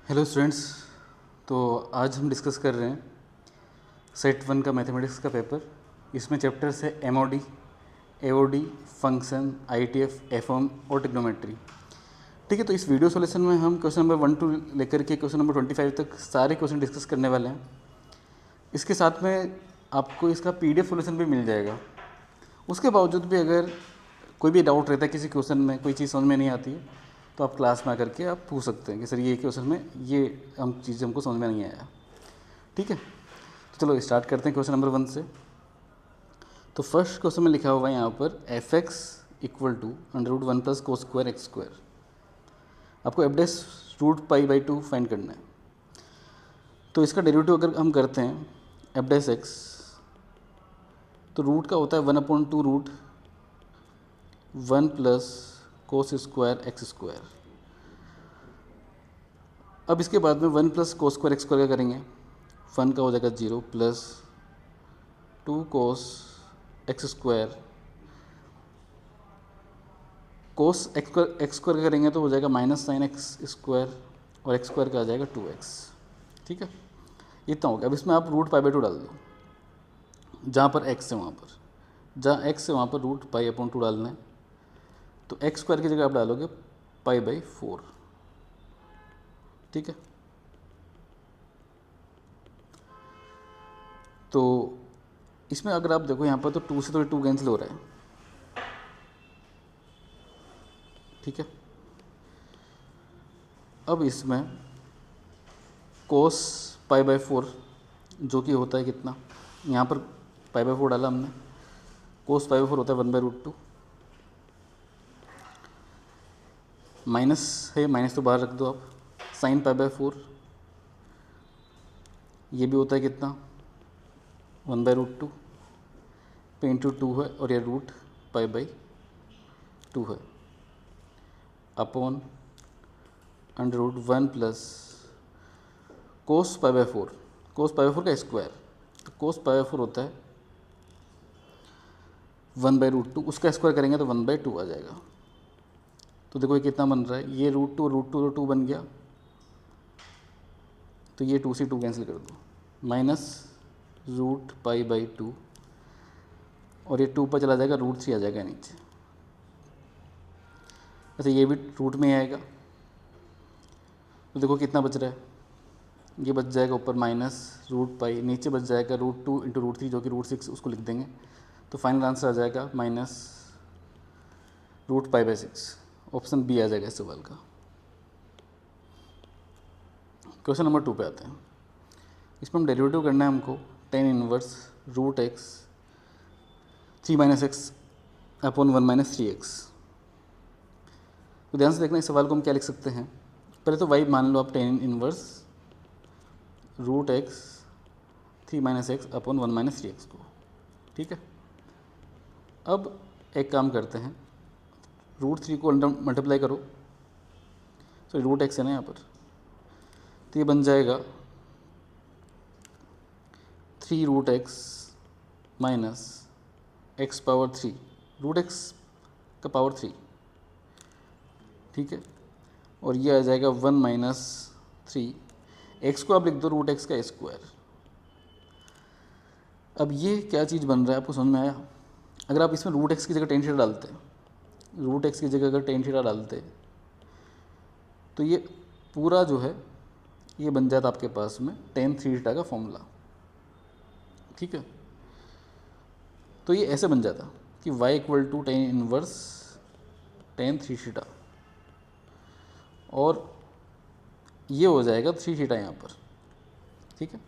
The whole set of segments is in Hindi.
Hello students. तो आज हम डिस्कस कर रहे हैं सेट 1 का मैथमेटिक्स का पेपर। इसमें चैप्टर्स है MoD, AOD, function, ITF, FM और ट्रिग्नोमेट्री। ठीक है, तो इस वीडियो सॉल्यूशन में हम क्वेश्चन नंबर 1 टू लेकर के क्वेश्चन नंबर 25 तक सारे क्वेश्चन डिस्कस करने वाले हैं। इसके साथ में आपको इसका पीडीएफ सॉल्यूशन भी मिल जाएगा। उसके बावजूद भी अगर कोई भी डाउट रहता है, किसी क्वेश्चन में कोई चीज़ समझ में नहीं आती है, तो आप क्लास में आकर के आप पूछ सकते हैं कि सर ये क्वेश्चन में ये चीज़ हमको समझ में नहीं आया। ठीक है, तो चलो स्टार्ट करते हैं क्वेश्चन नंबर 1 से। तो फर्स्ट क्वेश्चन में लिखा हुआ है यहाँ पर f x equal to √1 plus cos square x square. आपको एफ डैश √π/2 फाइंड करना है। तो इसका डेरिवेटिव अगर हम करते हैं एफ डैश एक्स, तो रूट का होता है 1/2 √1 plus cos square x square. अब इसके बाद में 1 plus cos square x square का करेंगे, 1 का हो जाएगा 0 plus 2 cos x square. Cos x square का करेंगे तो हो जाएगा माइनस साइन एक्स स्क्वायर और एक्स स्क्वायर का आ जाएगा 2x। ठीक है, इतना हो गया। अब इसमें आप √π/2 डाल दो, जहाँ पर x है वहाँ पर, जहाँ x है वहाँ पर √π/2 डालना है। तो एक्स स्क्वायर की जगह आप डालोगे π/4। ठीक है, तो इसमें अगर आप देखो यहाँ पर तो 2 से तो 2 कैंसिल हो रहा है। ठीक है, अब इसमें कोस π/4 जो कि होता है कितना, यहाँ पर π/4 डाला हमने, कोस π/4 होता है 1/√2। माइनस है, माइनस तो बाहर रख दो आप। साइन π/4 ये भी होता है कितना, 1/√2 पे इंटू 2 है और ये √π/2 है अपॉन √1 प्लस कोस π/4, कोस π/4 का स्क्वायर। तो कोस π/4 होता है 1/√2, उसका स्क्वायर करेंगे तो 1/2 आ जाएगा। तो देखो ये कितना बन रहा है, ये √2 √2 2 बन गया, तो ये 2 से 2 कैंसिल कर दो, माइनस √π/2 और ये 2 पर चला जाएगा, √3 आ जाएगा नीचे। अच्छा, ये भी रूट में ही आएगा, तो देखो कितना बच रहा है, ये बच जाएगा ऊपर माइनस √π, नीचे बच जाएगा √2 × √3 जो कि √6, उसको लिख देंगे। तो फाइनल आंसर आ जाएगा माइनस √π/6। ऑप्शन बी आ जाएगा इस सवाल का। क्वेश्चन नंबर 2 पे आते हैं। इसमें हम डेरिवेटिव करना है हमको tan inverse √x 3 - x upon 1 - 3x। तो ध्यान से देखना, इस सवाल को हम क्या लिख सकते हैं। पहले तो y मान लो आप tan inverse √x 3 - x upon 1 - 3x को। ठीक है, अब एक काम करते हैं, √3 को अंडर मल्टीप्लाई करो, सॉरी √x है ना यहाँ पर, तो ये बन जाएगा 3√x minus x power 3, √x का पावर 3। ठीक है, और ये आ जाएगा 1 - 3, x को आप लिख दो √x का स्क्वायर। अब ये क्या चीज़ बन रहा है, आपको समझ में आया? अगर आप इसमें √x की जगह tan थीटा डालते, √x की जगह अगर tan थीटा डालते, तो ये पूरा जो है ये बन जाता आपके पास में tan 3θ का फॉर्मूला। ठीक है, तो ये ऐसे बन जाता कि y = tan इनवर्स tan 3θ, और ये हो जाएगा 3θ यहाँ पर। ठीक है,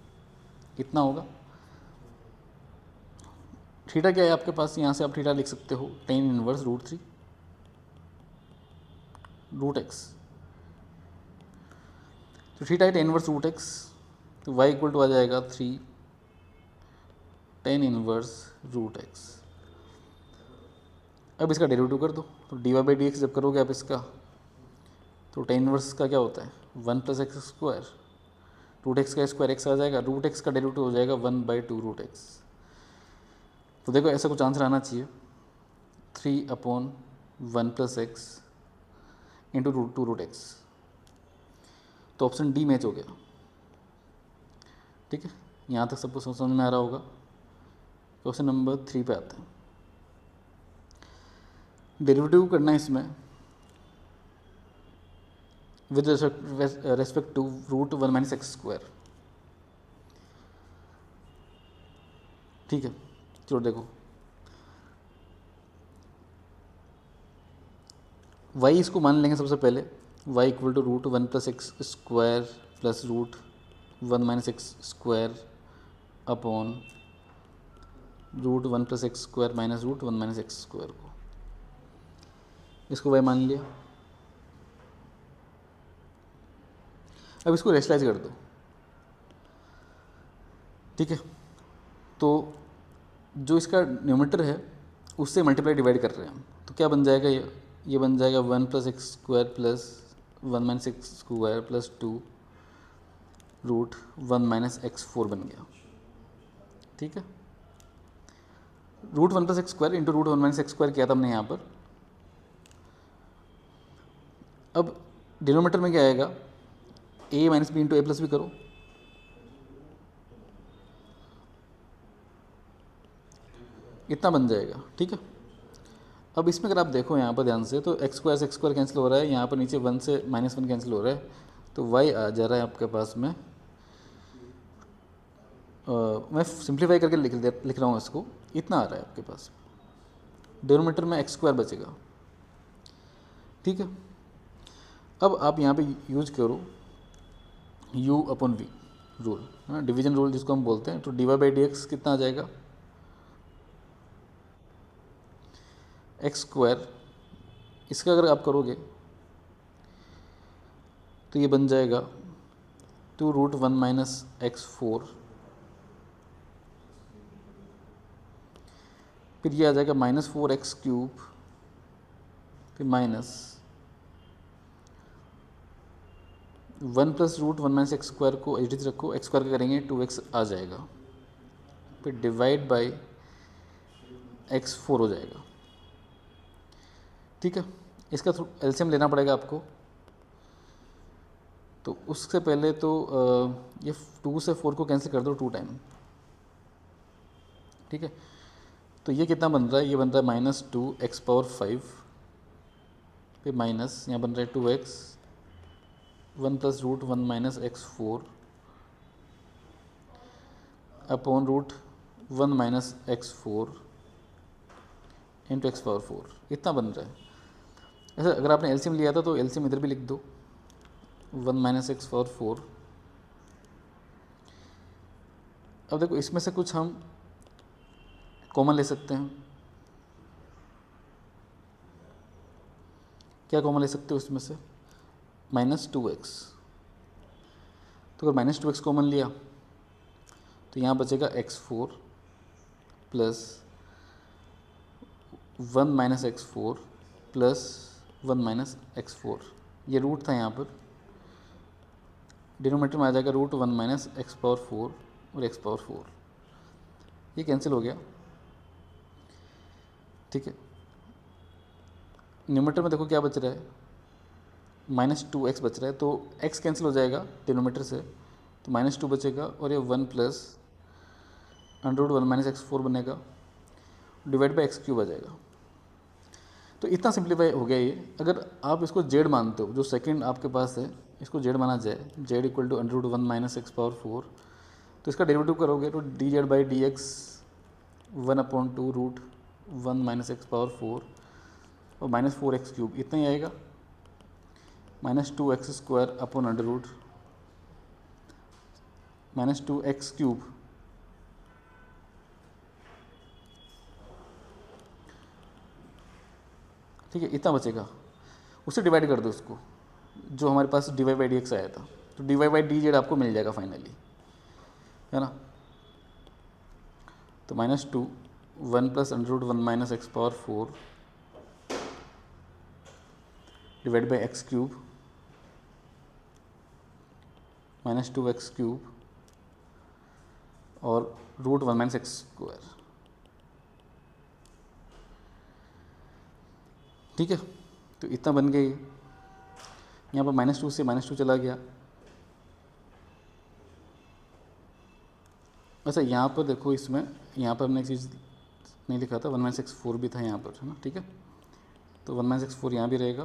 इतना होगा। थीटा क्या है आपके पास, यहाँ से आप थीटा लिख सकते हो tan इनवर्स √3 √x। तो थीटा है tan इनवर्स √x, तो y = आ जाएगा 3 tan इनवर्स √x। अब इसका डेरिवेटिव कर दो, तो dy/dx जब करोगे आप इसका, तो tan इनवर्स का क्या होता है 1 + x स्क्वायर, √x का स्क्वायर x आ जाएगा, √x का डेरिवेटिव हो जाएगा 1/2 √x। तो देखो ऐसा कुछ आंसर आना चाहिए, 3/1 + x × 2 √x। तो ऑप्शन डी मैच हो गया। ठीक है, यहाँ तक सबको समझ में आ रहा होगा। क्वेश्चन नंबर 3 पे आते हैं। डेरिवेटिव करना है इसमें with respect to root 1 minus x square. ठीक है, चलो देखो, y इसको मान लेंगे सबसे पहले, y equal to root 1 plus x square plus root 1 minus x square upon root 1 plus x square minus root 1 minus x square को, इसको y मान लिया। अब इसको रेशनलाइज कर दो। ठीक है, तो जो इसका न्यूमरेटर है उससे मल्टीप्लाई डिवाइड कर रहे हैं हम, तो क्या बन जाएगा, ये बन जाएगा 1 plus x square plus 1 minus x square plus 2 root 1 minus x 4 बन गया। ठीक है, root 1 plus x square into root 1 minus x square किया था हमने यहाँ पर। अब डिनोमीटर में क्या आएगा, ए माइनस बी इंटू ए प्लस बी करो, इतना बन जाएगा। ठीक है, अब इसमें अगर आप देखो यहाँ पर ध्यान से, तो एक्स स्क्वायर से एक्स स्क्वायर कैंसिल हो रहा है, यहाँ पर नीचे 1 से -1 कैंसिल हो रहा है, तो y आ जा रहा है आपके पास में। मैं सिंप्लीफाई करके लिख रहा हूँ इसको, इतना आ रहा है आपके पास, डिनोमिनेटर में एक्स स्क्वायर बचेगा। ठीक है, अब आप यहाँ पे यूज करो u अपॉन v रूल, है ना, डिवीजन रूल जिसको हम बोलते हैं। तो dy बाई डी एक्स कितना आ जाएगा, एक्स स्क्वायर, इसका अगर आप करोगे तो ये बन जाएगा 2 रूट 1 माइनस एक्स 4, फिर ये आ जाएगा -4x क्यूब, फिर minus 1 plus root 1 minus x square को एच डी रखो, एक्स स्क्वायर का करेंगे 2x आ जाएगा, फिर डिवाइड बाई एक्स 4 हो जाएगा। ठीक है, इसका एलसीएम लेना पड़ेगा आपको। तो उससे पहले तो ये 2 से 4 को कैंसिल कर दो 2 टाइम। ठीक है, तो ये कितना बन रहा है, ये बन रहा है -2x⁵, फिर माइनस यहाँ बन रहा है 2x 1 plus root 1 minus x 4 upon root 1 minus x 4 into x⁴, इतना बन रहा है। ऐसा अगर आपने एलसीएम लिया था तो एलसीएम इधर भी लिख दो, 1 माइनस x⁴। अब देखो इसमें से कुछ हम कॉमन ले सकते हैं। क्या कॉमन ले सकते हो इसमें से, -2x। तो अगर -2x कॉमन लिया तो यहाँ बचेगा x4 plus 1 minus x4 plus 1 minus x4, ये रूट था यहाँ पर, डिनोमिनेटर में आ जाएगा रूट 1 माइनस x⁴ और x⁴, ये कैंसिल हो गया। ठीक है, न्यूमरेटर में देखो क्या बच रहा है, -2x बच रहा है, तो x कैंसिल हो जाएगा डिनोमिनेटर से, तो -2 बचेगा और ये 1 प्लस √1 माइनस x⁴ बनेगा, डिवाइड बाई x³ आ जाएगा। तो इतना सिंप्लीफाई हो गया ये। अगर आप इसको z मानते हो, जो सेकंड आपके पास है, इसको z माना जाए, z equal to √1 minus x⁴, तो इसका डेरिवेटिव करोगे तो dz by d x 1/2 root 1 minus x⁴ और -4x³ इतना ही आएगा, -2x² upon under root -2x³। ठीक है, इतना बचेगा, उससे डिवाइड कर दो उसको, जो हमारे पास dy बाई डी एक्स आया था, तो dy बाई डी जेड आपको मिल जाएगा फाइनली, है ना। तो -2 1 plus √1 minus x⁴ divide by x³ -2x³ और √1 माइनस x²। ठीक है, तो इतना बन गया। यहाँ पर -2 से -2 चला गया, अच्छा यहाँ पर देखो, इसमें यहाँ पर हमने एक चीज़ नहीं लिखा था, 1164 भी था यहाँ पर, है ना, ठीक है। तो 1164 यहाँ भी रहेगा,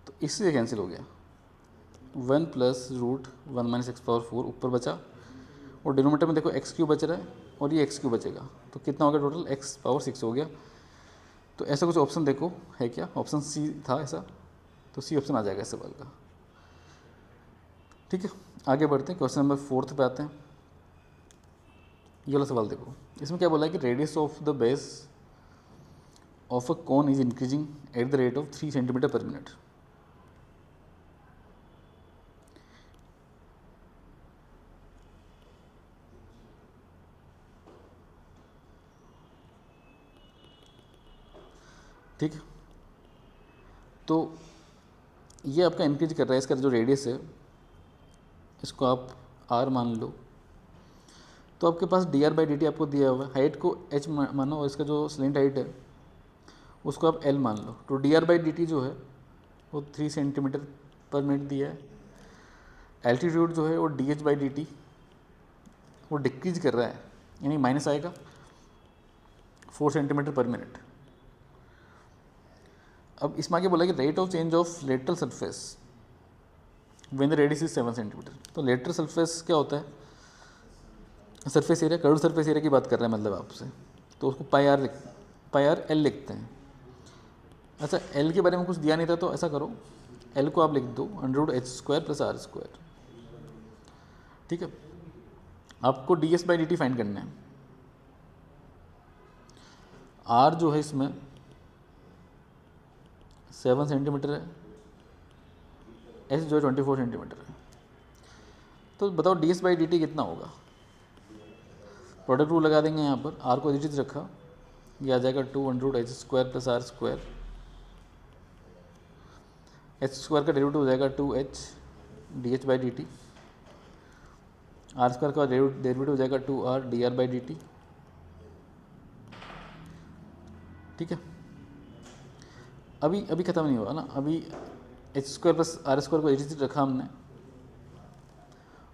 तो इससे कैंसिल हो गया। 1 प्लस रूट 1 - x⁴ ऊपर बचा, और डिनोमीटर में देखो एक्स क्यू बच रहा है और ये एक्स क्यू बचेगा, तो कितना हो गया टोटल, x⁴ हो गया। तो ऐसा कुछ ऑप्शन देखो है क्या, ऑप्शन सी था ऐसा, तो सी ऑप्शन आ जाएगा इस सवाल का, ठीक है। आगे बढ़ते हैं, क्वेश्चन नंबर 4 पे आते हैं। ये वाला सवाल देखो, इसमें क्या बोला है कि radius of the base of a cone is increasing at the rate of 3 centimetre पर मिनट। ठीक है, तो ये आपका इंक्रीज कर रहा है, इसका जो रेडियस है इसको आप r मान लो। तो आपके पास dr/dt आपको दिया हुआ है, हाइट को h मानो और इसका जो स्लेंट हाइट है उसको आप l मान लो। तो dr/dt जो है वो 3 सेंटीमीटर पर मिनट दिया है। एल्टीट्यूड जो है वो dh/dt वो डिक्रीज कर रहा है, यानी माइनस आएगा 4 सेंटीमीटर पर मिनट। अब इसमें आगे बोला कि rate of change of lateral surface when the radius is 7 centimetre. तो लेटरल सरफेस क्या होता है, surface area, curve surface area की बात कर रहे हैं मतलब आपसे, तो उसको पाई आर एल लिखते हैं। अच्छा, एल के बारे में कुछ दिया नहीं था, तो ऐसा करो एल को आप लिख दो √h² + r², ठीक है। आपको ds/dt फाइंड करना है। r जो है इसमें 7 सेंटीमीटर है, h जो है 24 सेंटीमीटर है। तो बताओ ds/dt कितना होगा। प्रोडक्ट रूल लगा देंगे यहाँ पर, r को एज रखा, ये आ जाएगा 2 √h² + r²। h² का डेरिवेटिव हो जाएगा 2h dh/dt, r² का डेरिवेटिव हो जाएगा 2r dr/dt, ठीक है। अभी ख़त्म नहीं हुआ ना, अभी h² + r² को एज रखा हमने,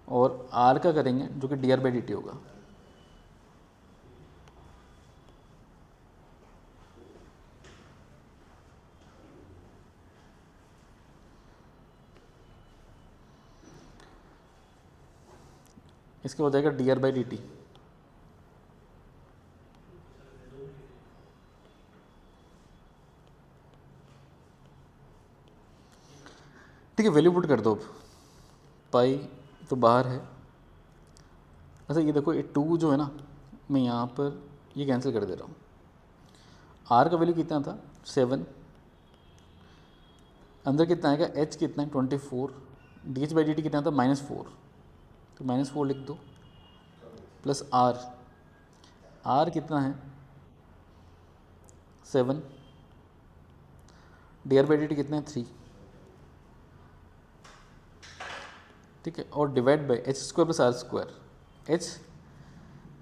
और r का करेंगे जो कि dr/dt होगा। इसके हो जाएगा dr/dt, ठीक है। वैल्यू पुट कर दो अब, पाई तो बाहर है। अच्छा ये देखो, ये 2 जो है ना, मैं यहाँ पर ये कैंसिल कर दे रहा हूँ। r का वैल्यू कितना था 7, अंदर कितना आएगा h कितना है 24, dh/dt कितना था -4, तो -4 लिख दो, प्लस r कितना है 7, dr/dt कितना है 3, ठीक है। और divide by h² + r², h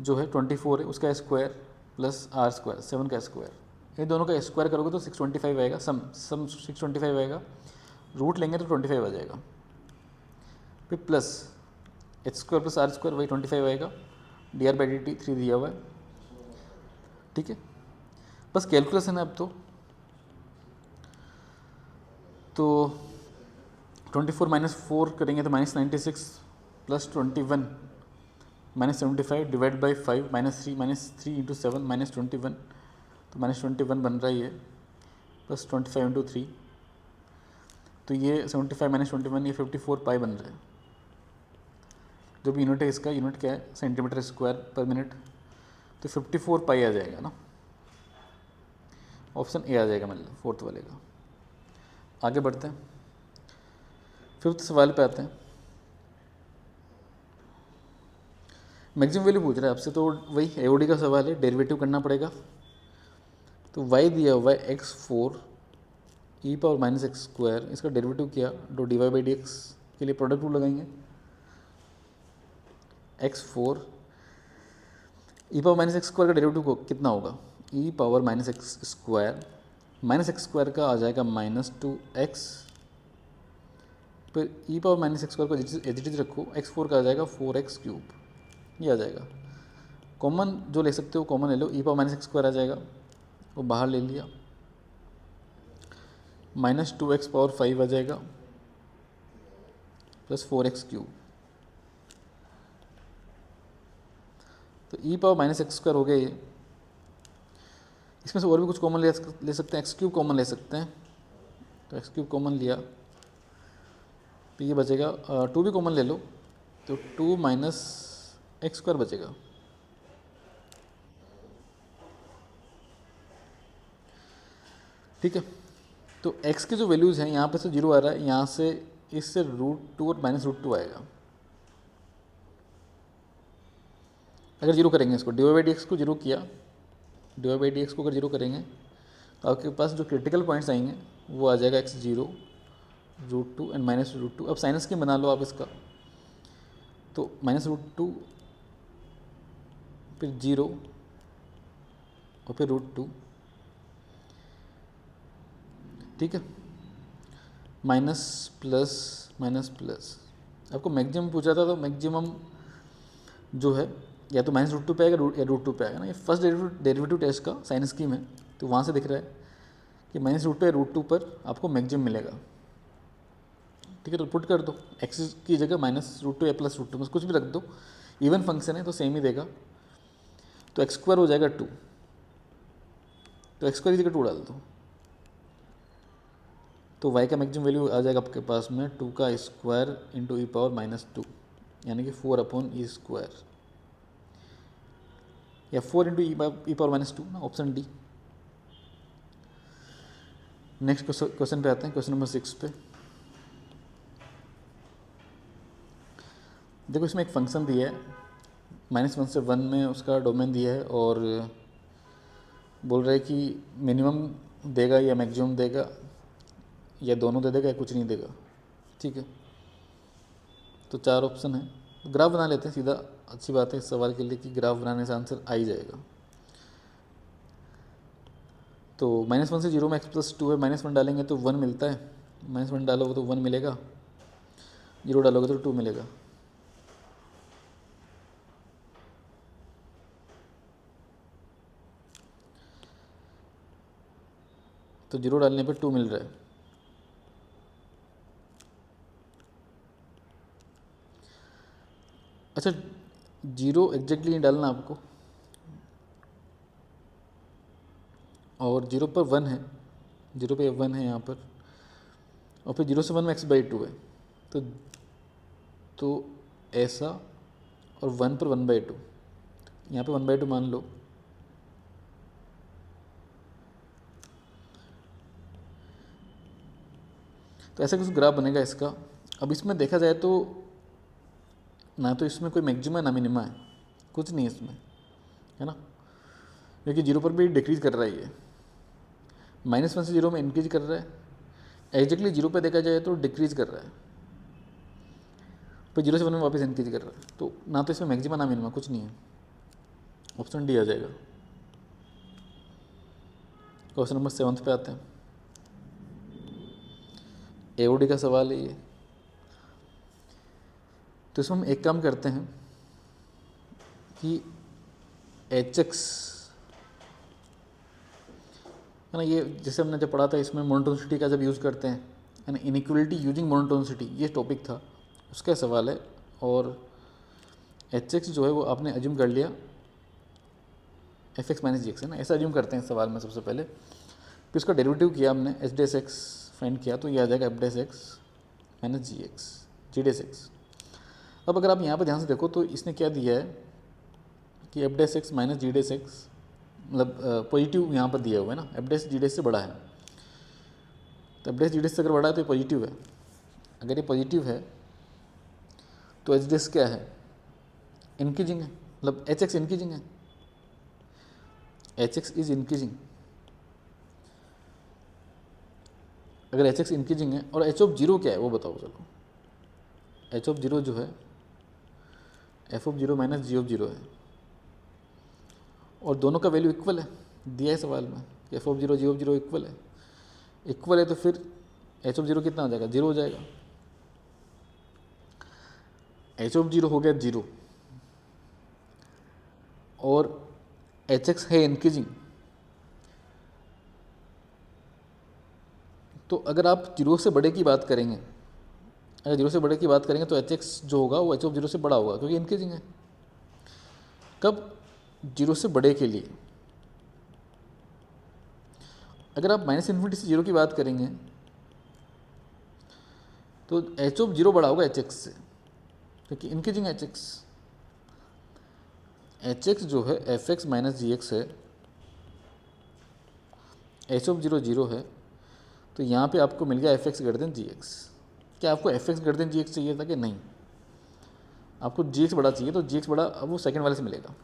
जो है 24 है उसका स्क्वायर प्लस r², 7 का स्क्वायर, ये दोनों का स्क्वायर करोगे तो 625 आएगा, सम 625 आएगा, रूट लेंगे तो 25 आ जाएगा, फिर प्लस h² + r² वही 25 आएगा, dr/dt 3 दिया हुआ है, ठीक है। बस कैलकुलेशन है अब तो 24 - 4 करेंगे तो -96 + 21 -75 डिवाइड बाई 5 -3 × 7 -21, तो -21 बन रहा है ये, प्लस 25 × 3, तो ये 75 - 21 ये 54 पाई बन रहा है। जो भी यूनिट है इसका, यूनिट क्या है सेंटीमीटर स्क्वायर पर मिनट, तो 54 पाई आ जाएगा ना, ऑप्शन ए आ जाएगा मतलब 4th वाले का। आगे बढ़ते हैं, 5th सवाल पे आते हैं। मैक्सिमम वैल्यू पूछ रहा है आपसे, तो वही एओडी का सवाल है, डेरिवेटिव करना पड़ेगा। तो y दिया हुआ है x4 e⁻ x², इसका डेरिवेटिव किया तो dy/dx के लिए प्रोडक्ट रूल लगाएंगे। x4 e⁻ x² का डेरिवेटिव कितना होगा, e⁻ x², -x² का आ जाएगा -2x, फिर e⁻ x² को एज इट इज रखो, x4 का आ जाएगा 4x3, ये आ जाएगा। कॉमन जो ले सकते हो कॉमन ले लो, ई पावर माइनस एक्स स्क्वायर आ जाएगा, वो बाहर ले लिया, माइनस 2x पावर 5 आ जाएगा, प्लस 4x क्यूब। तो ई पावर माइनस एक्स स्क्वायर हो गया ये। इसमें से और भी कुछ कॉमन ले सकते हैं, एक्स क्यूब कॉमन ले सकते हैं, तो एक्स क्यूब कॉमन लिया तो ये बचेगा, 2 भी कॉमन ले लो तो 2 माइनस एक्स स्क्वायर बचेगा। ठीक है, तो x के जो वैल्यूज़ हैं यहाँ पे से 0 आ रहा है, यहाँ से इससे √2 और माइनस √2 आएगा। अगर 0 करेंगे इसको, dy/dx को 0 किया, dy/dx को अगर 0 करेंगे तो आपके पास जो क्रिटिकल पॉइंट्स आएंगे वो आ जाएगा x0, √2 एंड माइनस √2। अब साइनस स्कीम बना लो आप इसका, तो माइनस √2 फिर 0 और फिर √2। ठीक है, माइनस प्लस माइनस प्लस। आपको मैक्सिमम पूछा था, तो मैक्सिमम जो है या तो माइनस √2 पे आएगा या √2 पे आएगा ना। ये फर्स्ट डेरिवेटिव टेस्ट का साइन स्कीम है, तो वहाँ से दिख रहा है कि माइनस √2 या √2 पर आपको मैक्सिमम मिलेगा। ठीक है, तो पुट कर दो, एक्स की जगह माइनस √2 या प्लस √2 में कुछ भी रख दो, इवन फंक्शन है तो सेम ही देगा। तो एक्स स्क्वायर हो जाएगा 2, तो एक्स स्क्वायर की जगह 2 डाल दो, तो y का मैक्सिमम वैल्यू आ जाएगा आपके पास में 2 का स्क्वायर इंटू ई पावर माइनस 2, यानी कि 4/e², या 4 इंटू ई पावर माइनस 2 ना, ऑप्शन डी। नेक्स्ट क्वेश्चन पे आते हैं, क्वेश्चन नंबर 6 पे। देखो इसमें एक फंक्शन दिया है, -1 से 1 में उसका डोमेन दिया है, और बोल रहा है कि मिनिमम देगा या मैक्सिमम देगा, या दोनों दे देगा या कुछ नहीं देगा। ठीक है, तो 4 ऑप्शन है, तो ग्राफ बना लेते हैं सीधा। अच्छी बात है इस सवाल के लिए कि ग्राफ बनाने से आंसर आ ही जाएगा। तो -1 से 0 में x + 2 है, -1 डालेंगे तो 1 मिलता है, -1 डालोगे तो 1 मिलेगा, 0 डालोगे तो 2 मिलेगा। तो 0 डालने पर 2 मिल रहा है। अच्छा, 0 एग्जैक्टली नहीं डालना आपको, और 0 पर 1 है, 0 पे 1 है यहाँ पर, और फिर 0 से 1 में x/2 है, तो ऐसा, और 1 पर 1/2, यहाँ पे 1/2 मान लो। तो ऐसा कुछ ग्राफ बनेगा इसका। अब इसमें देखा जाए तो ना तो इसमें कोई मैक्सिमा ना मिनिमा है, कुछ नहीं है इसमें, है ना, क्योंकि 0 पर भी डिक्रीज कर रहा है ये, -1 से 0 में इंक्रीज कर रहा है, एग्जैक्टली 0 पे देखा जाए तो डिक्रीज कर रहा है, फिर 0 से 1 में वापस इंक्रीज कर रहा है। तो ना तो इसमें मैक्सिमा ना मिनिमा, कुछ नहीं है, ऑप्शन डी आ जाएगा। क्वेश्चन नंबर 7 पे आते हैं, एओडी का सवाल है ये। तो इसमें हम एक काम करते हैं कि HX है ना, ये जैसे हमने जब पढ़ा था इसमें मोनोटोनिसिटी का जब यूज़ करते हैं, है ना, इनइक्वलिटी यूजिंग मोनोटोनिसिटी, ये टॉपिक था, उसका सवाल है। और HX जो है वो आपने अज्यूम कर लिया fx - gx, है ना, ऐसा अज्यूम करते हैं इस सवाल में सबसे पहले। फिर उसका डेरिवेटिव किया हमने, h' फाइंड किया, तो ये आ जाएगा f' - gx। अब अगर आप यहाँ पर ध्यान से देखो तो इसने क्या दिया है कि f' - gx, मतलब पॉजिटिव यहाँ पर दिया हुआ है ना, f' gx से बड़ा है, तो f' gx से अगर बड़ा है तो ये पॉजिटिव है। अगर ये पॉजिटिव है तो h' क्या है, इंक्रीजिंग है, मतलब hx इंक्रीजिंग है, hx इज इंक्रीजिंग। अगर hx इंक्रीजिंग है, और h(0) क्या है वो बताओ चलो। h(0) जो है f(0 - g(0) है, और दोनों का वैल्यू इक्वल है, दिया है सवाल में कि f(0 g(0) इक्वल है, तो फिर h(0) कितना हो जाएगा, 0 हो जाएगा। h(0) हो गया 0, और एच एक्स है इंक्रीजिंग, तो अगर आप जीरो से बड़े की बात करेंगे, अगर जीरो से बड़े की बात करेंगे तो एच एक्स जो होगा वो एच ऑफ जीरो से बड़ा होगा, क्योंकि इंक्रीजिंग है। कब? जीरो से बड़े के लिए। अगर आप माइनस इन्फिनिटी से जीरो की बात करेंगे तो एच ऑफ जीरो बड़ा होगा एच एक्स से, क्योंकि increasing H x. H x जो है f x minus g x है, एच ऑफ जीरो जीरो है, तो यहाँ पे आपको मिल गया F x greater than g x. क्या आपको F x greater than g x चाहिए था कि नहीं? आपको जी एक्स बड़ा चाहिए, तो जी एक्स बड़ा अब वो सेकेंड वाले से मिलेगा,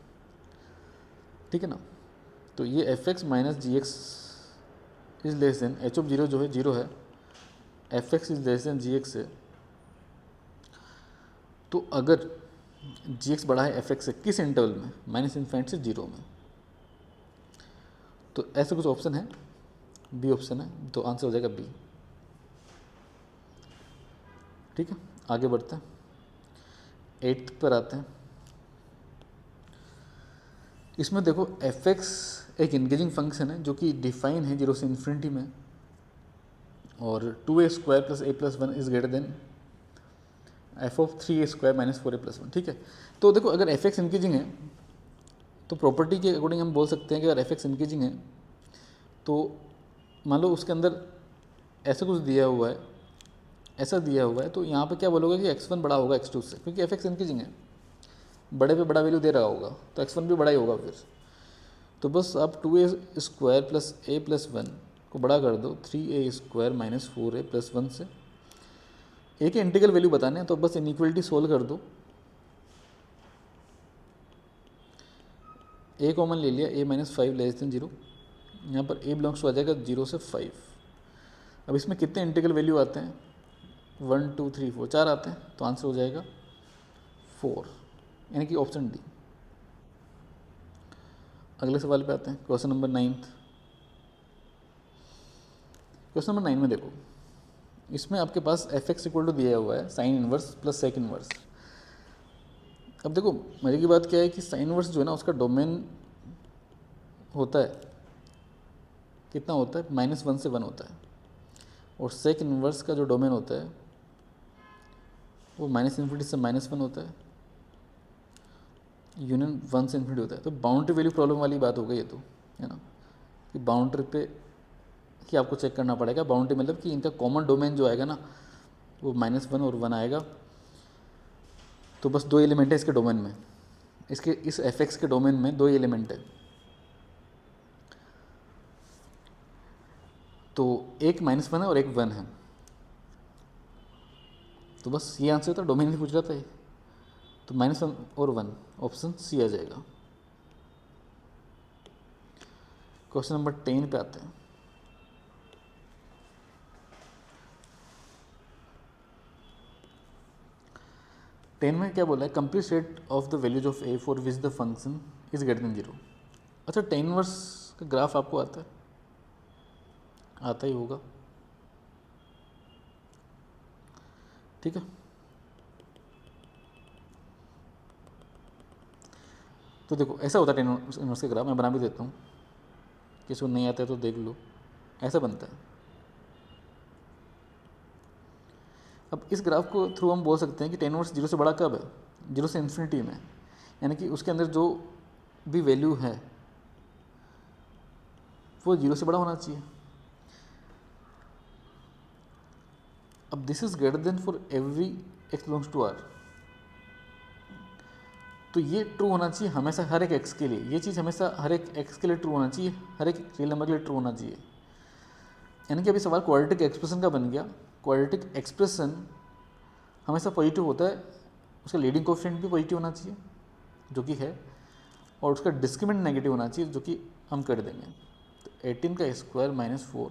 ठीक है ना। तो ये f x minus g x is less than h of zero जो है जीरो है, f x is less than g x है। तो अगर जी एक्स बड़ा है एफ एक्स से, किस इंटरवल में? माइनस इन्फाइनाइट से जीरो में। तो ऐसा कुछ ऑप्शन है, बी ऑप्शन है, तो आंसर हो जाएगा बी। ठीक है, आगे बढ़ते हैं, 8th पर आते हैं। इसमें देखो एफ एक्स एक इंक्रीजिंग फंक्शन है जो कि डिफाइन है जीरो से इन्फिनिटी में, और 2a² plus a plus 1 is greater then F of 3a² minus 4a plus 1। ठीक है, तो देखो अगर एफ एक्स इंक्रीजिंग है तो प्रॉपर्टी के अकॉर्डिंग हम बोल सकते हैं कि अगर एफ एक्स इंक्रीजिंग है तो मान लो उसके अंदर ऐसा कुछ दिया हुआ है, ऐसा दिया हुआ है, तो यहाँ पे क्या बोलोगे कि x1 बड़ा होगा x2 से, क्योंकि एफ एक्स इंक्रीजिंग है, बड़े पे बड़ा वैल्यू दे रहा होगा तो x1 भी बड़ा ही होगा फिर। तो बस आप 2a² प्लस a प्लस 1 को बड़ा कर दो 3a² माइनस 4a प्लस 1 से। ए के इंटीग्रल वैल्यू बताने हैं तो बस इनइक्वलिटी सोल्व कर दो, ए कॉमन ले लिया, a minus 5 less than zero, यहाँ पर a बिलोंग्स टू आ जाएगा 0 से 5। अब इसमें कितने इंटीग्रल वैल्यू आते हैं? 1 2 3 4, 4 आते हैं, तो आंसर हो जाएगा 4, यानी कि ऑप्शन डी। अगले सवाल पे आते हैं, question number 9th। Question number 9 में देखो, इसमें आपके पास एफ एक्स इक्वल टू दिया हुआ है sine inverse plus sec inverse. अब देखो मजे की बात क्या है कि साइन इनवर्स जो है ना उसका डोमेन होता है, कितना होता है? -1 से 1 होता है, और सेक इनवर्स का जो डोमेन होता है वो -∞ से -1 होता है, यूनियन 1 से इन्फिनिटी होता है। तो बाउंड्री वैल्यू प्रॉब्लम वाली बात हो गई ये तो, है ना, कि बाउंड्री पे कि आपको चेक करना पड़ेगा। बाउंड्री मतलब कि इनका कॉमन डोमेन जो आएगा ना वो -1 और 1 आएगा। तो बस 2 एलिमेंट है इसके डोमेन में, इसके इस एफ एक्स के डोमेन में 2 एलिमेंट है, तो एक -1 है और एक 1 है। तो बस ये आंसर था, डोमेन ही पूछ रहा था ये, तो -1 और 1 ऑप्शन सी आ जाएगा। क्वेश्चन नंबर 10 पे आते हैं। टेन में क्या बोला है? Complete set of the values of A for which the function is greater than zero. अच्छा, टेन इनवर्स का ग्राफ आपको आता है? आता ही होगा, ठीक है। तो देखो ऐसा होता है टेन इनवर्स का ग्राफ, मैं बना भी देता हूँ, किसी को नहीं आता है तो देख लो, ऐसा बनता है। अब इस ग्राफ को थ्रू हम बोल सकते हैं कि टेन इनवर्स जीरो से बड़ा कब है? जीरो से इन्फिनिटी में, यानी कि उसके अंदर जो भी वैल्यू है वो जीरो से बड़ा होना चाहिए। अब this is greater than for every x belongs to R, तो ये ट्रू होना चाहिए हमेशा हर एक एक्स के लिए, ये चीज़ हमेशा हर एक एक्स के लिए ट्रू होना चाहिए, हर एक रियल नंबर के लिए ट्रू होना चाहिए। यानी कि अभी सवाल क्वाड्रेटिक एक्सप्रेशन का बन गया। क्वाड्रेटिक एक्सप्रेशन हमेशा पॉजिटिव होता है, उसका लीडिंग कोएफिशिएंट भी पॉजिटिव होना चाहिए जो कि है, और उसका डिस्क्रिमिनेंट नेगेटिव होना चाहिए जो कि हम कर देंगे। तो 18 का square minus 4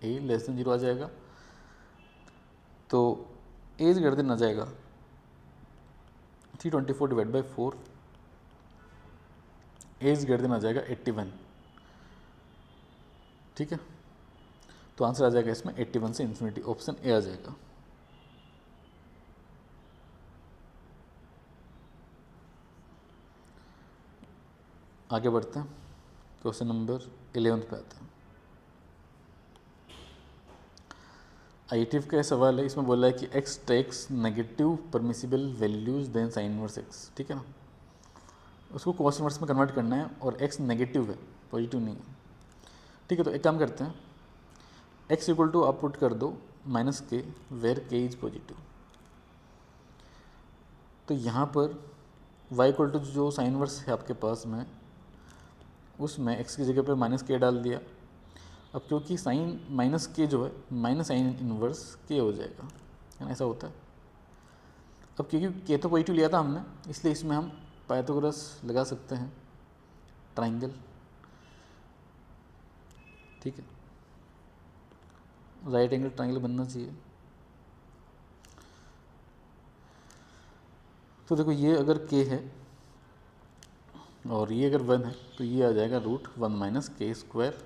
a less than 0 आ जाएगा, तो ए इज ग्रेटर देन आ जाएगा 324 divide by 4, a is greater than आ जाएगा 81, ठीक है। तो आंसर आ जाएगा इसमें 81 से इन्फिनिटी, ऑप्शन ए आ जाएगा। आगे बढ़ते हैं, क्वेश्चन नंबर 11 पे आते हैं। आईटीएफ का सवाल है, इसमें बोला है कि x takes negative permissible values then sine inverse x, ठीक है ना। उसको कॉस इनवर्स में कन्वर्ट करना है और x नेगेटिव है, पॉजिटिव नहीं है, ठीक है। तो एक काम करते हैं, x इक्वल टू आप पुट कर दो माइनस के वेयर k इज पॉजिटिव। तो यहाँ पर y इक्वल टू जो साइन इनवर्स है आपके पास में, उसमें x की जगह पर माइनस के डाल दिया। अब क्योंकि साइन माइनस के जो है माइनस साइन इनवर्स के हो जाएगा, है ना, ऐसा होता है। अब क्योंकि के तो पॉजिटिव लिया था हमने, इसलिए इसमें हम पाइथागोरस लगा सकते हैं, ट्राइंगल, ठीक है। राइट एंगल ट्राइंगल बनना चाहिए। तो देखो ये अगर के है और ये अगर 1 है तो ये आ जाएगा √1 माइनस के स्क्वायर,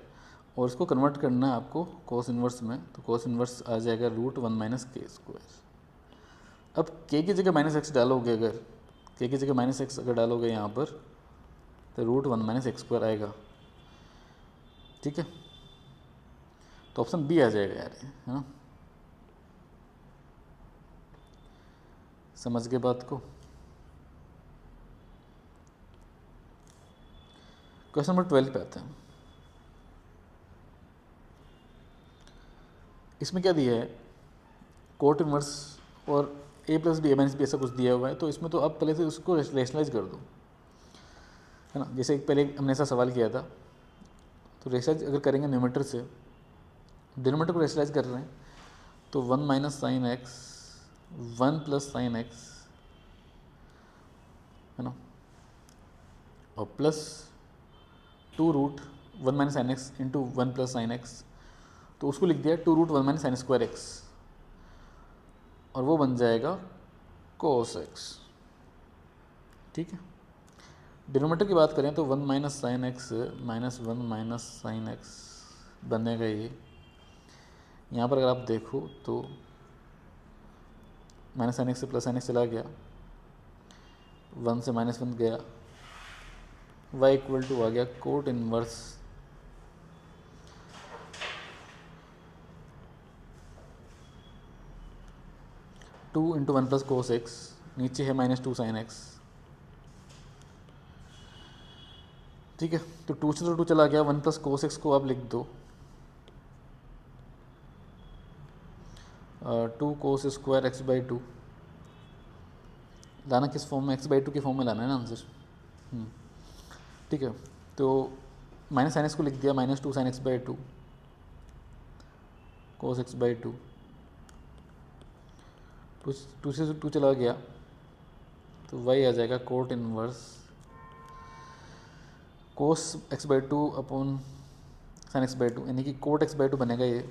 और इसको कन्वर्ट करना है आपको कोस इनवर्स में, तो कोस इनवर्स आ जाएगा √1 माइनस के स्क्वायर। अब के की जगह माइनस एक्स डालोगे, अगर के की जगह माइनस एक्स अगर डालोगे यहाँ पर, तो √1 माइनस एक्स स्क्वायर आएगा, ठीक है। तो ऑप्शन बी आ जाएगा यार, है ना। समझ गए बात को। क्वेश्चन नंबर 12 पे आते हैं। इसमें क्या दिया है, कोट इनवर्स और a plus b, a minus b, ऐसा कुछ दिया हुआ है। तो इसमें तो आप पहले से उसको रेशनलाइज कर दो, है ना। जैसे पहले हमने ऐसा सवाल किया था, तो रेशनलाइज अगर करेंगे न्यूमरेटर से, डिनोमिनेटर को रेशनलाइज कर रहे हैं, तो 1 minus sine x, 1 plus sine x, है ना, और plus 2√1 minus sine x into 1 plus sine x, तो उसको लिख दिया 2√1 माइनस साइन स्क्वायर एक्स, और वो बन जाएगा कोस एक्स, ठीक है। डिनोमिनेटर की बात करें तो 1 minus sine x minus 1 minus sine x बनेगा ये। यहाँ पर अगर आप देखो तो माइनस साइन एक्स से प्लस साइन एक्स चला गया, 1 से -1 गया, y इक्वल टू आ गया cot inverse 2 into 1 plus cos x, नीचे है -2 साइन एक्स, ठीक है। तो 2 से तो 2 चला गया, 1 प्लस कोस एक्स को आप लिख दो 2 कोस स्क्वायर एक्स बाई 2। लाना किस फॉर्म में, एक्स बाई 2 के फॉर्म में लाना है ना आंसर, ठीक है। तो माइनस साइन एक्स को लिख दिया -2 sine x by 2 cos x by 2। 2 से 2 चला गया, तो y आ जाएगा cot inverse cos x by 2 upon sine x by 2, यानी कि कोट एक्स बाई 2 बनेगा ये,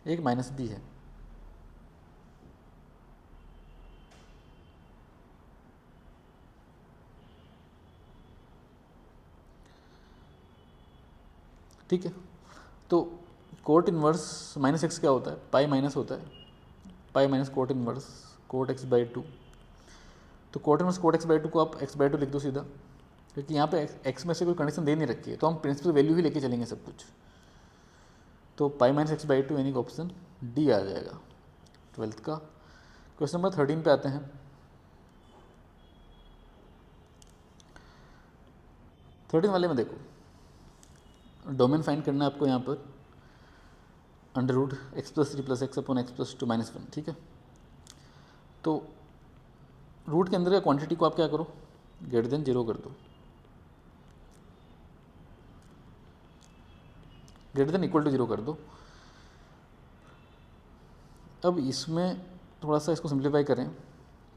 एक माइनस भी है, ठीक है। तो कोट इनवर्स माइनस एक्स क्या होता है, पाई माइनस होता है, pi minus cot inverse cot x by 2। तो cot inverse cot x by 2 को आप एक्स बाई 2 लिख दो सीधा, क्योंकि यहाँ पे एक्स में से कोई कंडीशन दे नहीं रखी है, तो हम प्रिंसिपल वैल्यू ही लेके चलेंगे सब कुछ। तो पाई माइनस एक्स बाई 2 यानी कि ऑप्शन डी आ जाएगा 12th का। क्वेश्चन नंबर 13 पे आते हैं। 13 वाले में देखो, डोमेन फाइंड करना है आपको यहाँ पर √x plus 3 plus x upon x plus 2 minus 1, ठीक है। तो रूट के अंदर का क्वांटिटी को आप क्या करो, ग्रेटर देन 0 कर दो, ग्रेटर देन इक्वल टू 0 कर दो। अब इसमें थोड़ा सा इसको सिंप्लीफाई करें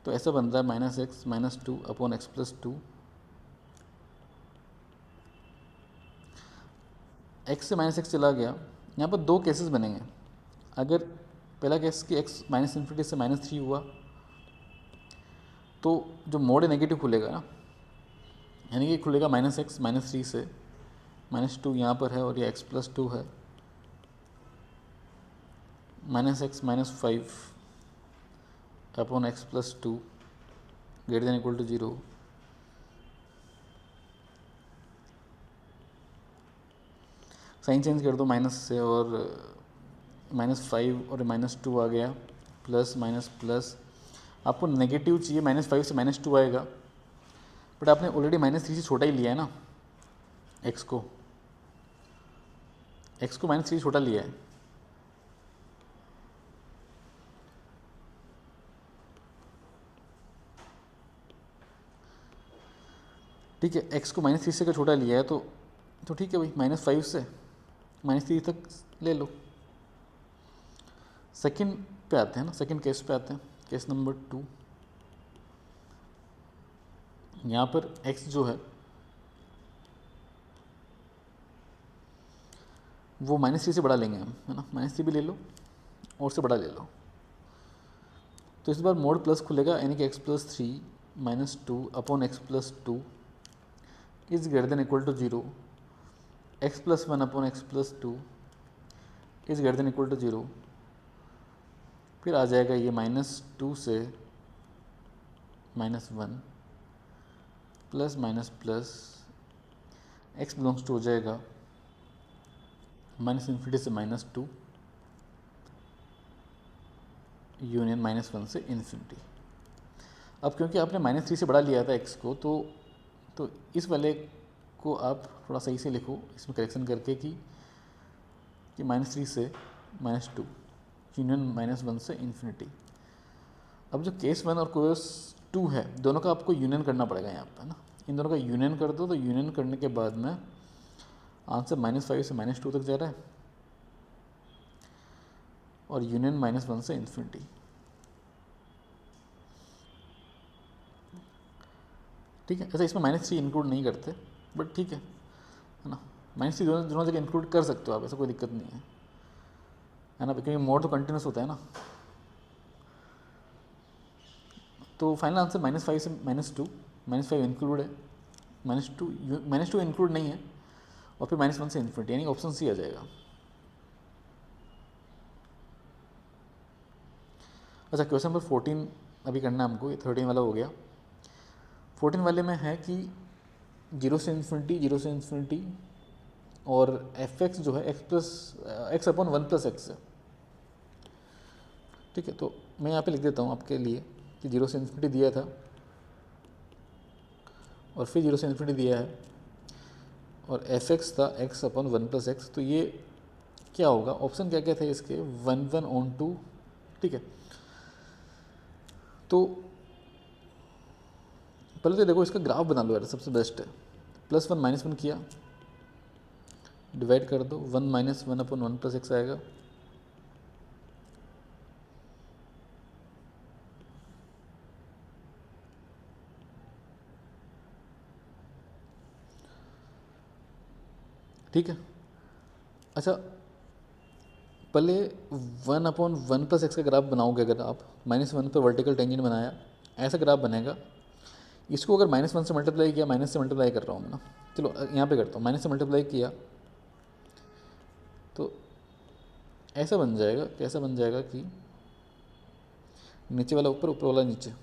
तो ऐसा बन रहा है -x -2 upon x plus 2। x से -x चला गया, यहाँ पर दो केसेस बनेंगे। अगर पहला केस कि x -∞ से -3 हुआ, तो जो मोड है नेगेटिव खुलेगा ना, यानी कि खुलेगा -x -3 से, -2 यहाँ पर है और ये x प्लस 2 है, -x -5 upon x plus 2 greater than equal to 0। Sign change कर दो माइनस से, और -5 और -2 आ गया, प्लस माइनस प्लस। आपको नेगेटिव चाहिए, -5 से -2 आएगा, बट आपने ऑलरेडी -3 से छोटा ही लिया है ना x को -3 से छोटा लिया है। ठीक है, x को -3 से का छोटा लिया है, तो ठीक है भाई, -5 से -3 तक ले लो। सेकंड पे आते हैं ना, सेकंड केस पे आते हैं, केस नंबर 2। यहाँ पर x जो है वो -3 से बड़ा लेंगे हम, है ना, -3 भी ले लो और से बड़ा ले लो। तो इस बार मोड प्लस खुलेगा, यानी कि x+3 -2 upon x+2 is greater than equal to 0, x+1 upon x+2 is greater than equal to 0। फिर आ जाएगा ये -2 से -1 plus minus plus, x belongs to हो जाएगा -∞ से -2 यूनियन -1 से ∞। अब क्योंकि आपने -3 से बड़ा लिया था x को, तो इस वाले को आप थोड़ा सही से लिखो, इसमें करेक्शन करके कि -3 से -2 यूनियन -1 से ∞। अब जो केस 1 और केस 2 है, दोनों का आपको यूनियन करना पड़ेगा यहाँ पर ना। इन दोनों का यूनियन कर दो, तो यूनियन करने के बाद में आंसर -5 से -2 तक जा रहा है, और यूनियन -1 से ∞। ठीक है, ऐसा इसमें -3 इंक्लूड नहीं करते, बट ठीक है ना, -3 दोनों जगह इंक्लूड कर सकते हो आप, ऐसा कोई दिक्कत नहीं है ना, क्योंकि मोड तो कंटिन्यूस होता है ना। तो फाइनल आंसर -5 से -2, -5 इंक्लूड है, -2 इंक्लूड नहीं है, और फिर -1 से ∞, यानी ऑप्शन सी आ जाएगा। अच्छा, क्वेश्चन नंबर 14 अभी करना है हमको, ये 13 वाला हो गया। 14 वाले में है कि 0 से ∞, और f(x) जो है x अपॉन 1+x है। ठीक है, तो मैं यहाँ पे लिख देता हूँ आपके लिए कि 0 से ∞ दिया था, और फिर 0 से ∞ दिया है, और f(x) था x अपॉन 1+x। तो ये क्या होगा, ऑप्शन क्या क्या थे इसके, 1/2। ठीक है, तो पहले तो देखो इसका ग्राफ बना लो यार, सबसे बेस्ट है। +1 -1 किया, डिवाइड कर दो, 1 - 1 अपॉन 1+x आएगा। ठीक है, अच्छा पहले 1 अपॉन 1+x का ग्राफ बनाओगे अगर आप, -1 पर वर्टिकल टेंजेंट बनाया, ऐसा ग्राफ बनेगा। इसको अगर -1 से मल्टीप्लाई किया, माइनस से मल्टीप्लाई कर रहा हूँ मैं ना, चलो यहाँ पे करता हूँ, माइनस से मल्टीप्लाई किया तो ऐसा बन जाएगा। कैसा बन जाएगा कि नीचे वाला ऊपर, ऊपर वाला नीचे,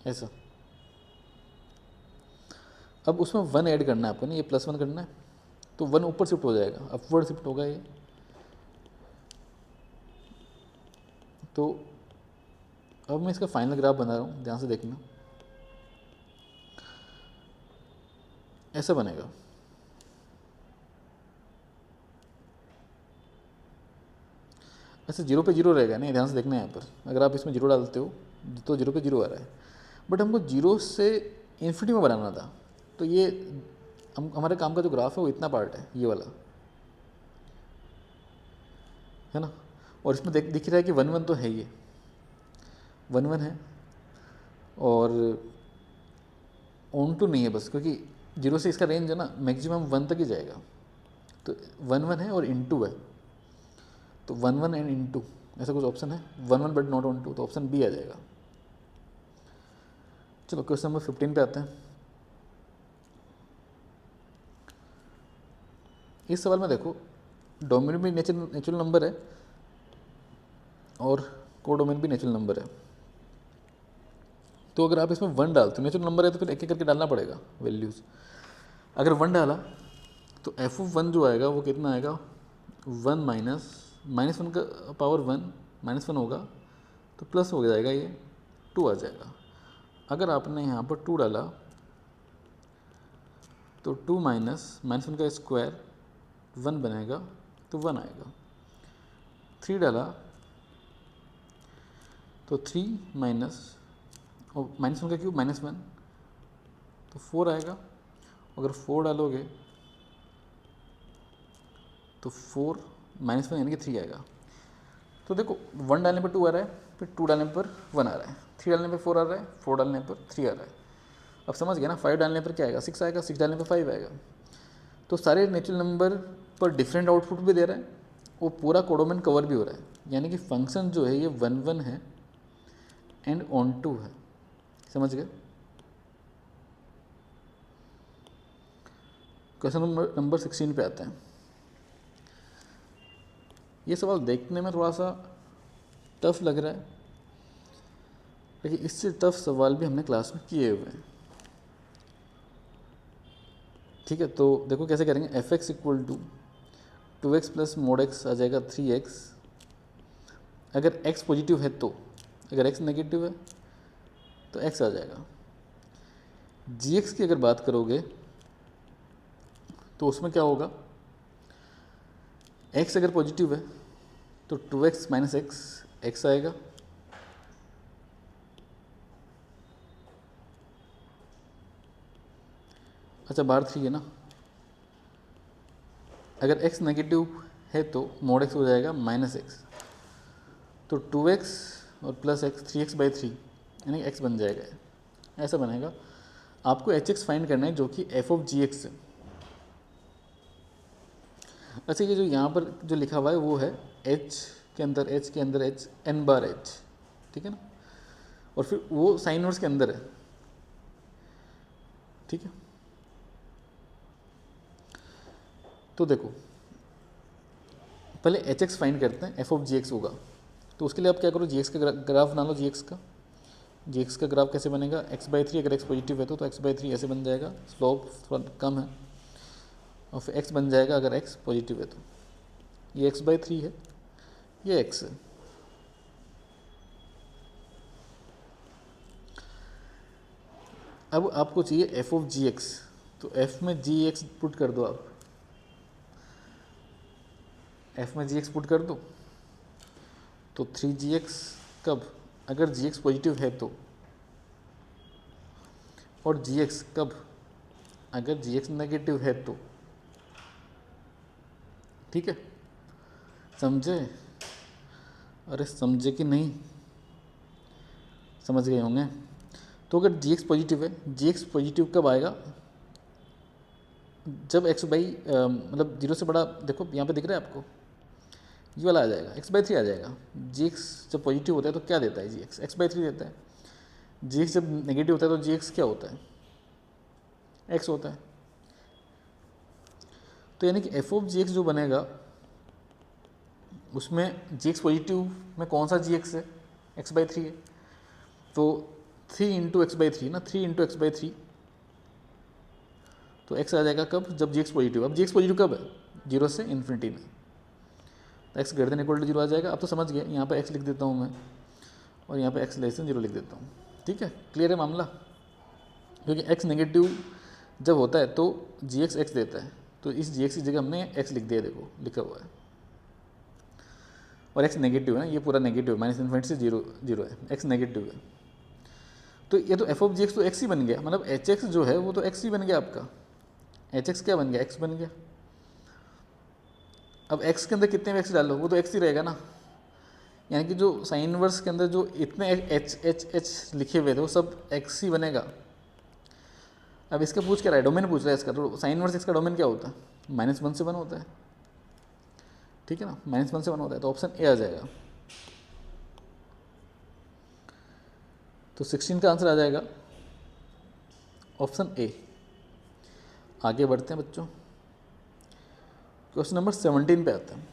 ऐसा। अब उसमें 1 ऐड करना है आपको ना, ये +1 करना है, तो 1 ऊपर शिफ्ट हो जाएगा, अपवर्ड शिफ्ट होगा ये। तो अब मैं इसका फाइनल ग्राफ बना रहा हूँ, ध्यान से देखना, ऐसा बनेगा। ऐसे 0 पे 0 रहेगा नहीं, ध्यान से देखना है यहाँ पर। अगर आप इसमें 0 डालते हो तो 0 पे 0 आ रहा है, बट हमको 0 से इन्फिनिटी में बनाना था। तो ये हमारे काम का जो ग्राफ है वो इतना पार्ट है, ये वाला है ना। और इसमें दिख रहा है कि 1 1 तो है, ये 1 1 है, और ऑन टू नहीं है बस, क्योंकि 0 से इसका रेंज है ना मैक्सिमम 1 तक ही जाएगा। तो 1 1 है और इनटू है, तो 1 1 एंड इनटू ऐसा कुछ ऑप्शन है, 1 1 बट नॉट ऑन टू, तो ऑप्शन बी आ जाएगा। चलो क्वेश्चन नंबर 15 पे आते हैं। इस सवाल में देखो, डोमेन भी नेचुरल नंबर है और कोडोमेन भी नेचुरल नंबर है। तो अगर आप इसमें 1 डालते हो, नेचुरल नंबर है तो फिर एक एक करके डालना पड़ेगा वैल्यूज़। अगर 1 डाला तो एफ ऑफ वन जो आएगा वो कितना आएगा, वन माइनस वन का पावर वन, -1 होगा तो प्लस हो जाएगा, ये 2 आ जाएगा। अगर आपने यहाँ पर 2 डाला तो 2 -1 का स्क्वायर 1 बनेगा तो 1 आएगा। 3 डाला तो 3 और -1 का क्यूब -1 तो 4 आएगा। अगर 4 डालोगे तो 4 -1 यानी कि 3 आएगा। तो देखो 1 डालने पर 2 आ रहा है, फिर 2 डालने पर 1 आ रहा है, 3 डालने पर 4 आ रहा है, 4 डालने पर 3 आ रहा है। अब समझ गया ना, 5 डालने पर क्या आएगा, 6 आएगा, 6 डालने पर 5 आएगा। तो सारे नेचुरल नंबर पर डिफरेंट आउटपुट भी दे रहा है, वो पूरा कोडोमेन कवर भी हो रहा है, यानी कि फंक्शन जो है ये 1 1 है एंड ऑन टू है। समझ गए। क्वेश्चन नंबर 16 पे आते हैं। ये सवाल देखने में थोड़ा सा टफ लग रहा है, लेकिन इससे टफ सवाल भी हमने क्लास में किए हुए हैं। ठीक है, तो देखो कैसे करेंगे। F x equal to 2x plus mod x आ जाएगा 3x। अगर x पॉजिटिव है तो, अगर x नेगेटिव है तो x आ जाएगा। gx की अगर बात करोगे तो उसमें क्या होगा, x अगर पॉजिटिव है तो 2x माइनस x आएगा। अच्छा बाहर 3 है ना, अगर x नेगेटिव है तो मोड x हो जाएगा -x, तो 2x और प्लस x 3x/3 यानी x बन जाएगा। ऐसा बनेगा। आपको hx फाइंड करना है जो कि f ऑफ gx है। अच्छा ये जो यहाँ पर जो लिखा हुआ है वो है h के अंदर h n बार h, ठीक है ना, और फिर वो साइन इनवर्स के अंदर है। ठीक है, तो देखो पहले एच एक्स फाइंड करते हैं, एफ ऑफ जी एक्स होगा। तो उसके लिए आप क्या करो, जी एक्स का ग्राफ बना लो। जी एक्स का ग्राफ कैसे बनेगा, x/3 अगर x पॉजिटिव है तो x/3 ऐसे बन जाएगा, स्लोप थोड़ा कम है, और फिर x बन जाएगा अगर x पॉजिटिव है तो। ये x/3 है, ये x है। अब आपको चाहिए एफ ऑफ जी एक्स, तो f में जी एक्स पुट कर दो आप, f में जी एक्स पुट कर दो तो 3gx कब, अगर gx पॉजिटिव है तो, और gx कब, अगर gx नेगेटिव है तो। ठीक है, समझे? अरे समझे कि नहीं, समझ गए होंगे। तो अगर gx पॉजिटिव है, gx पॉजिटिव कब आएगा, जब x बाई मतलब 0 से बड़ा, देखो यहाँ पे दिख रहा है आपको, ये वाला आ जाएगा, x/3 आ जाएगा। gx जब पॉजिटिव होता है तो क्या देता है, gx x/3 देता है। gx जब नेगेटिव होता है तो gx क्या होता है, x होता है। तो यानी कि एफ ऑफ gx जो बनेगा उसमें gx पॉजिटिव में कौन सा gx है, x/3 है, तो 3 इंटू x/3 ना, 3 इंटू x/3, तो x आ जाएगा कब, जब gx पॉजिटिव। अब gx पॉजिटिव कब है, 0 से इन्फिनिटी में, x greater than equal to 0 आ जाएगा। अब तो समझ गए, यहाँ पे x लिख देता हूँ मैं, और यहाँ पे x लेस देन 0 लिख देता हूँ। ठीक है, क्लियर है मामला। क्योंकि x नेगेटिव जब होता है तो gx x देता है, तो इस gx की जगह हमने x लिख दिया, देखो लिखा हुआ है, और x नेगेटिव है ना, ये पूरा नेगेटिव है, -∞ से 0 है, x नेगेटिव है। तो ये तो एफ ऑफ gx तो x ही बन गया, मतलब hx जो है वो तो x ही बन गया आपका। hx क्या बन गया, x बन गया। अब x के अंदर कितने x डालो, वो तो x ही रहेगा ना, यानी कि जो साइन इनवर्स के अंदर जो इतने h लिखे हुए थे वो सब x ही बनेगा। अब इसका पूछ क्या रहा है, डोमेन पूछ रहा है इसका, तो साइन इनवर्स x का डोमेन क्या होता है, -1 से 1 होता है। ठीक है ना, -1 से 1 होता है, तो ऑप्शन ए आ जाएगा। तो 16 का आंसर आ जाएगा ऑप्शन ए। आगे बढ़ते हैं बच्चों, क्वेश्चन नंबर 17 पे आते हैं।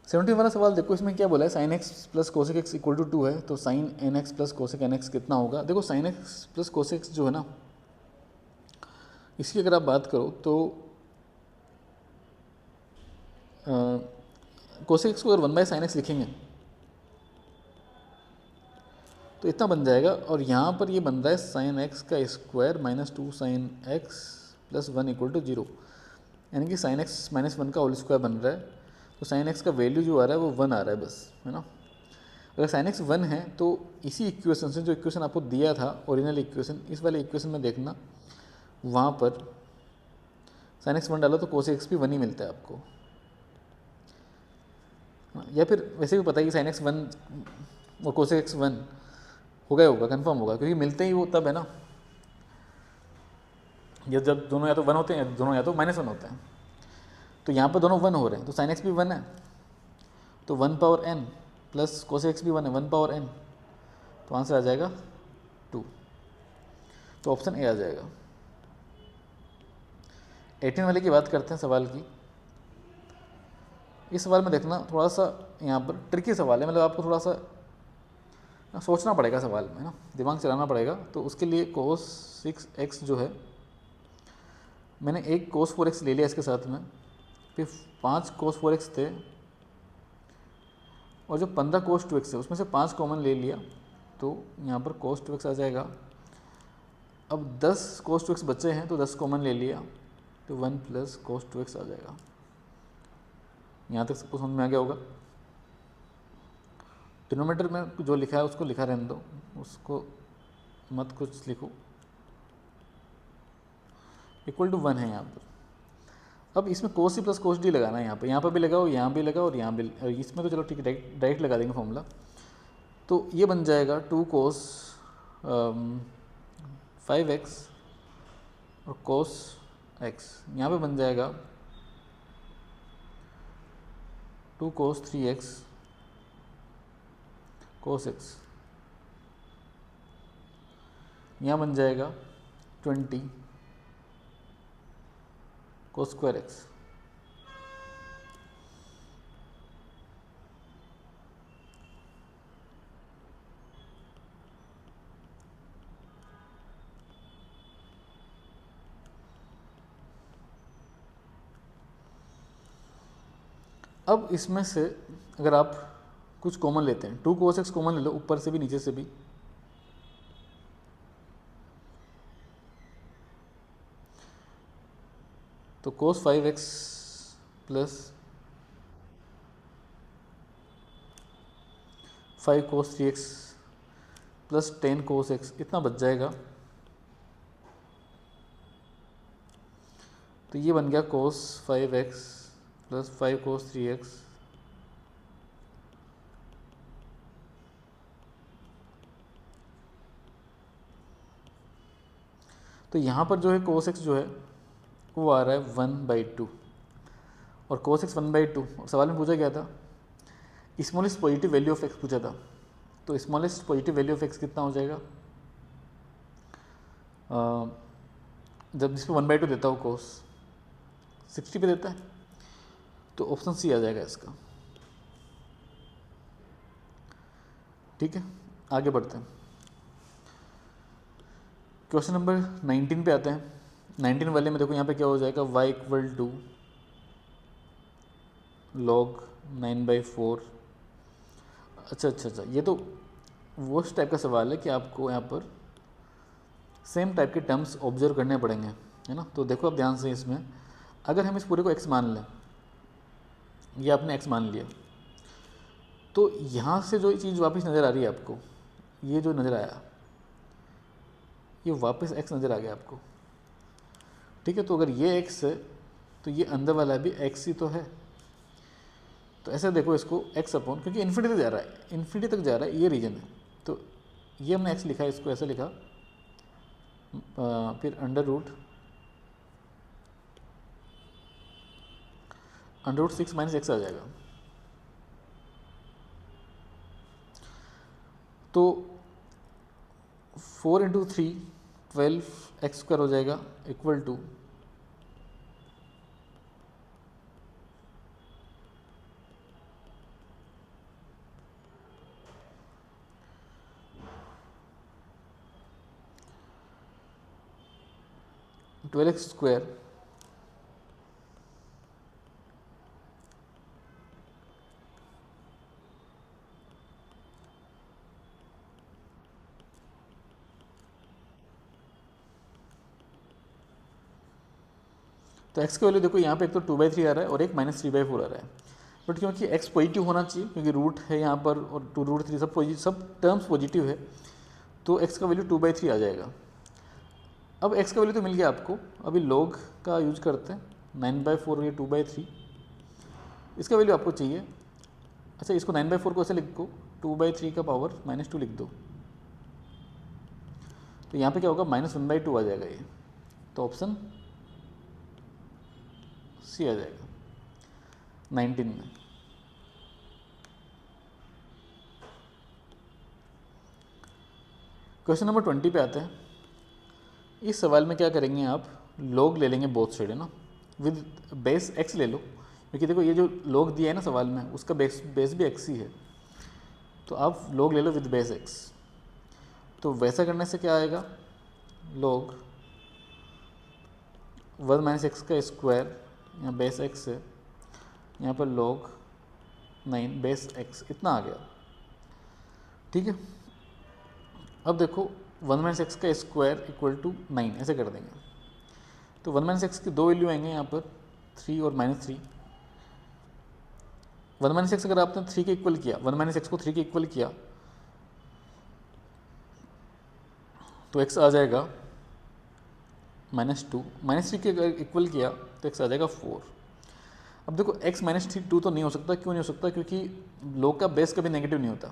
17 वाला सवाल देखो, इसमें क्या बोला है, sine x plus cosec x equal to 2 है, तो sine n x plus cosec n x कितना होगा। देखो sine x plus cosec x जो है ना, इसकी अगर आप बात करो तो कोसेक एक्स को अगर 1/sin x लिखेंगे तो इतना बन जाएगा, और यहाँ पर ये बन रहा है साइन एक्स का square minus 2 sine x plus 1 equal to 0, यानी कि साइन एक्स माइनस 1 का होल स्क्वायर बन रहा है। तो साइन एक्स का वैल्यू जो आ रहा है वो 1 आ रहा है बस, है ना। अगर साइन एक्स 1 है तो इसी इक्वेशन से, जो इक्वेशन आपको दिया था ओरिजिनल इक्वेशन, इस वाले इक्वेशन में देखना, वहाँ पर साइन एक्स 1 डालो तो कोसेक एक्स भी 1 ही मिलता है आपको, या फिर वैसे भी पता है कि साइन एक्स 1 और कोसेक एक्स 1 होगा ही होगा, कन्फर्म होगा, क्योंकि मिलते ही वो तब है ना ये जब दोनों या तो 1 होते हैं, दोनों या तो -1 होते हैं। तो यहाँ पर दोनों 1 हो रहे हैं, तो साइन एक्स भी 1 है, तो 1 power n plus cosec x भी 1 है, 1 पावर n, तो आंसर आ जाएगा 2। तो ऑप्शन ए आ जाएगा। 18 वाले की बात करते हैं सवाल की। इस सवाल में देखना थोड़ा सा यहाँ पर ट्रिकी सवाल है, मतलब आपको थोड़ा सा सोचना पड़ेगा सवाल में ना, दिमाग चलाना पड़ेगा। तो उसके लिए कोस 6x जो है, मैंने एक कोस 4x ले लिया इसके साथ में, फिर 5 कोस 4x थे, और जो 15 कोस 2x है उसमें से 5 कॉमन ले लिया, तो यहाँ पर कोस 2x आ जाएगा। अब 10 कोस 2x बचे हैं, तो 10 कॉमन ले लिया, तो 1 प्लस कोस 2x आ जाएगा। यहाँ तक सबको समझ में आ गया होगा। डिनोमीटर में जो लिखा है उसको लिखा रहने दो, उसको मत कुछ लिखो। इक्वल टू 1 है यहाँ पर। अब इसमें कोस सी प्लस कोस डी लगाना है, यहाँ पर भी लगाओ, यहाँ भी लगाओ, और यहाँ भी, और इसमें तो चलो ठीक है, डायरेक्ट लगा देंगे फॉर्मूला। तो ये बन जाएगा 2 कोस 5x और कोस x, यहाँ पे बन जाएगा 2 कोस 3x कोस x, यहाँ बन जाएगा 20 कोस स्क्वायर x। अब इसमें से अगर आप कुछ कॉमन लेते हैं, 2 कोस x कॉमन ले लो, ऊपर से भी नीचे से भी, तो कोस 5x प्लस 5 कोस 3x प्लस 10 कोस x इतना बच जाएगा। तो ये बन गया कोस 5x प्लस 5 कोस 3x तो यहाँ पर जो है कोस x जो है वो आ रहा है 1/2, और कोस x 1/2। और सवाल में पूछा गया था smallest positive value of x पूछा था, तो smallest positive value of x कितना हो जाएगा, जब जिस पे 1/2 देता हो कोस 60 पे देता है, तो ऑप्शन सी आ जाएगा इसका। ठीक है, आगे बढ़ते हैं। क्वेश्चन नंबर 19 पे आते हैं। 19 वाले में देखो यहाँ पे क्या हो जाएगा, y इक्वल टू log 9/4। अच्छा, ये तो वो टाइप का सवाल है कि आपको यहाँ पर सेम टाइप के टर्म्स ऑब्जर्व करने पड़ेंगे, है ना। तो देखो अब ध्यान से, इसमें अगर हम इस पूरे को x मान लें, ये आपने x मान लिया, तो यहाँ से जो चीज़ वापस नज़र आ रही है आपको, ये जो नज़र आया, ये वापस x नज़र आ गया आपको। ठीक है, तो अगर ये x है तो ये अंदर वाला भी x ही तो है। तो ऐसे देखो इसको x अपॉन, क्योंकि इन्फिनिटी तक जा रहा है, इन्फिनिटी तक जा रहा है, ये रीजन है, तो ये हमने x लिखा है, इसको ऐसे लिखा, फिर अंडर रूट 6 माइनस x आ जाएगा। तो 4 इंटू 3 12x² हो जाएगा इक्वल टू 4 12x² तो x की वैल्यू देखो यहाँ पे एक तो 2/3 आ रहा है और एक -3/4 आ रहा है, बट क्योंकि x पॉजिटिव होना चाहिए क्योंकि रूट है यहाँ पर और 2√3 सब टर्म्स पॉजिटिव है, तो x का वैल्यू 2/3 आ जाएगा। अब x का वैल्यू तो मिल गया आपको, अभी log का यूज करते हैं, 9/4 या 2/3, इसका वैल्यू आपको चाहिए। अच्छा, इसको 9/4 को ऐसे लिख दो, 2/3 का पावर -2 लिख दो, तो यहाँ पे क्या होगा, -1/2 आ जाएगा ये, तो ऑप्शन सी आ जाएगा 19 में। क्वेश्चन नंबर 20 पे आते हैं। इस सवाल में क्या करेंगे आप, log ले लेंगे बोथ साइड, है ना, विद बेस x ले लो, क्योंकि देखो ये जो log दिया है ना सवाल में, उसका बेस भी x ही है, तो आप log ले लो विद बेस x। तो वैसा करने से क्या आएगा, log 1 - x का स्क्वायर, यहाँ बेस x है, यहाँ पर log 9 बेस x, इतना आ गया। ठीक है, अब देखो 1 - x का स्क्वायर इक्वल टू 9, ऐसे कर देंगे, तो 1 - x की दो वैल्यू आएंगे यहाँ पर, 3 और -3। 1 - x अगर आपने 3 के इक्वल किया, 1 - x को 3 के इक्वल किया, तो x आ जाएगा -2, -3 के अगर इक्वल किया तो x आ जाएगा 4। अब देखो x -2 तो नहीं हो सकता, क्यों नहीं हो सकता, क्योंकि log का बेस कभी नेगेटिव नहीं होता,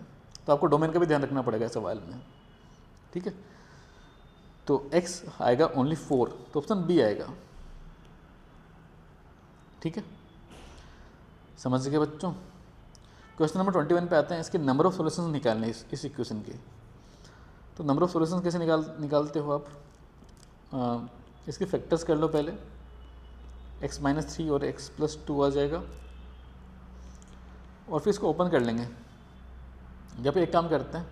तो आपको डोमेन का भी ध्यान रखना पड़ेगा सवाल में। ठीक है, तो x आएगा ओनली 4, तो ऑप्शन बी आएगा। ठीक है, समझ गए बच्चों। क्वेश्चन नंबर 21 पे आते हैं, इसके नंबर ऑफ सॉल्यूशंस निकालने इस इक्वेशन के। तो नंबर ऑफ सॉल्यूशंस कैसे निकालते हो आप, इसके फैक्टर्स कर लो पहले, x - 3 और x + 2 आ जाएगा, और फिर इसको ओपन कर लेंगे। यहाँ पे एक काम करते हैं,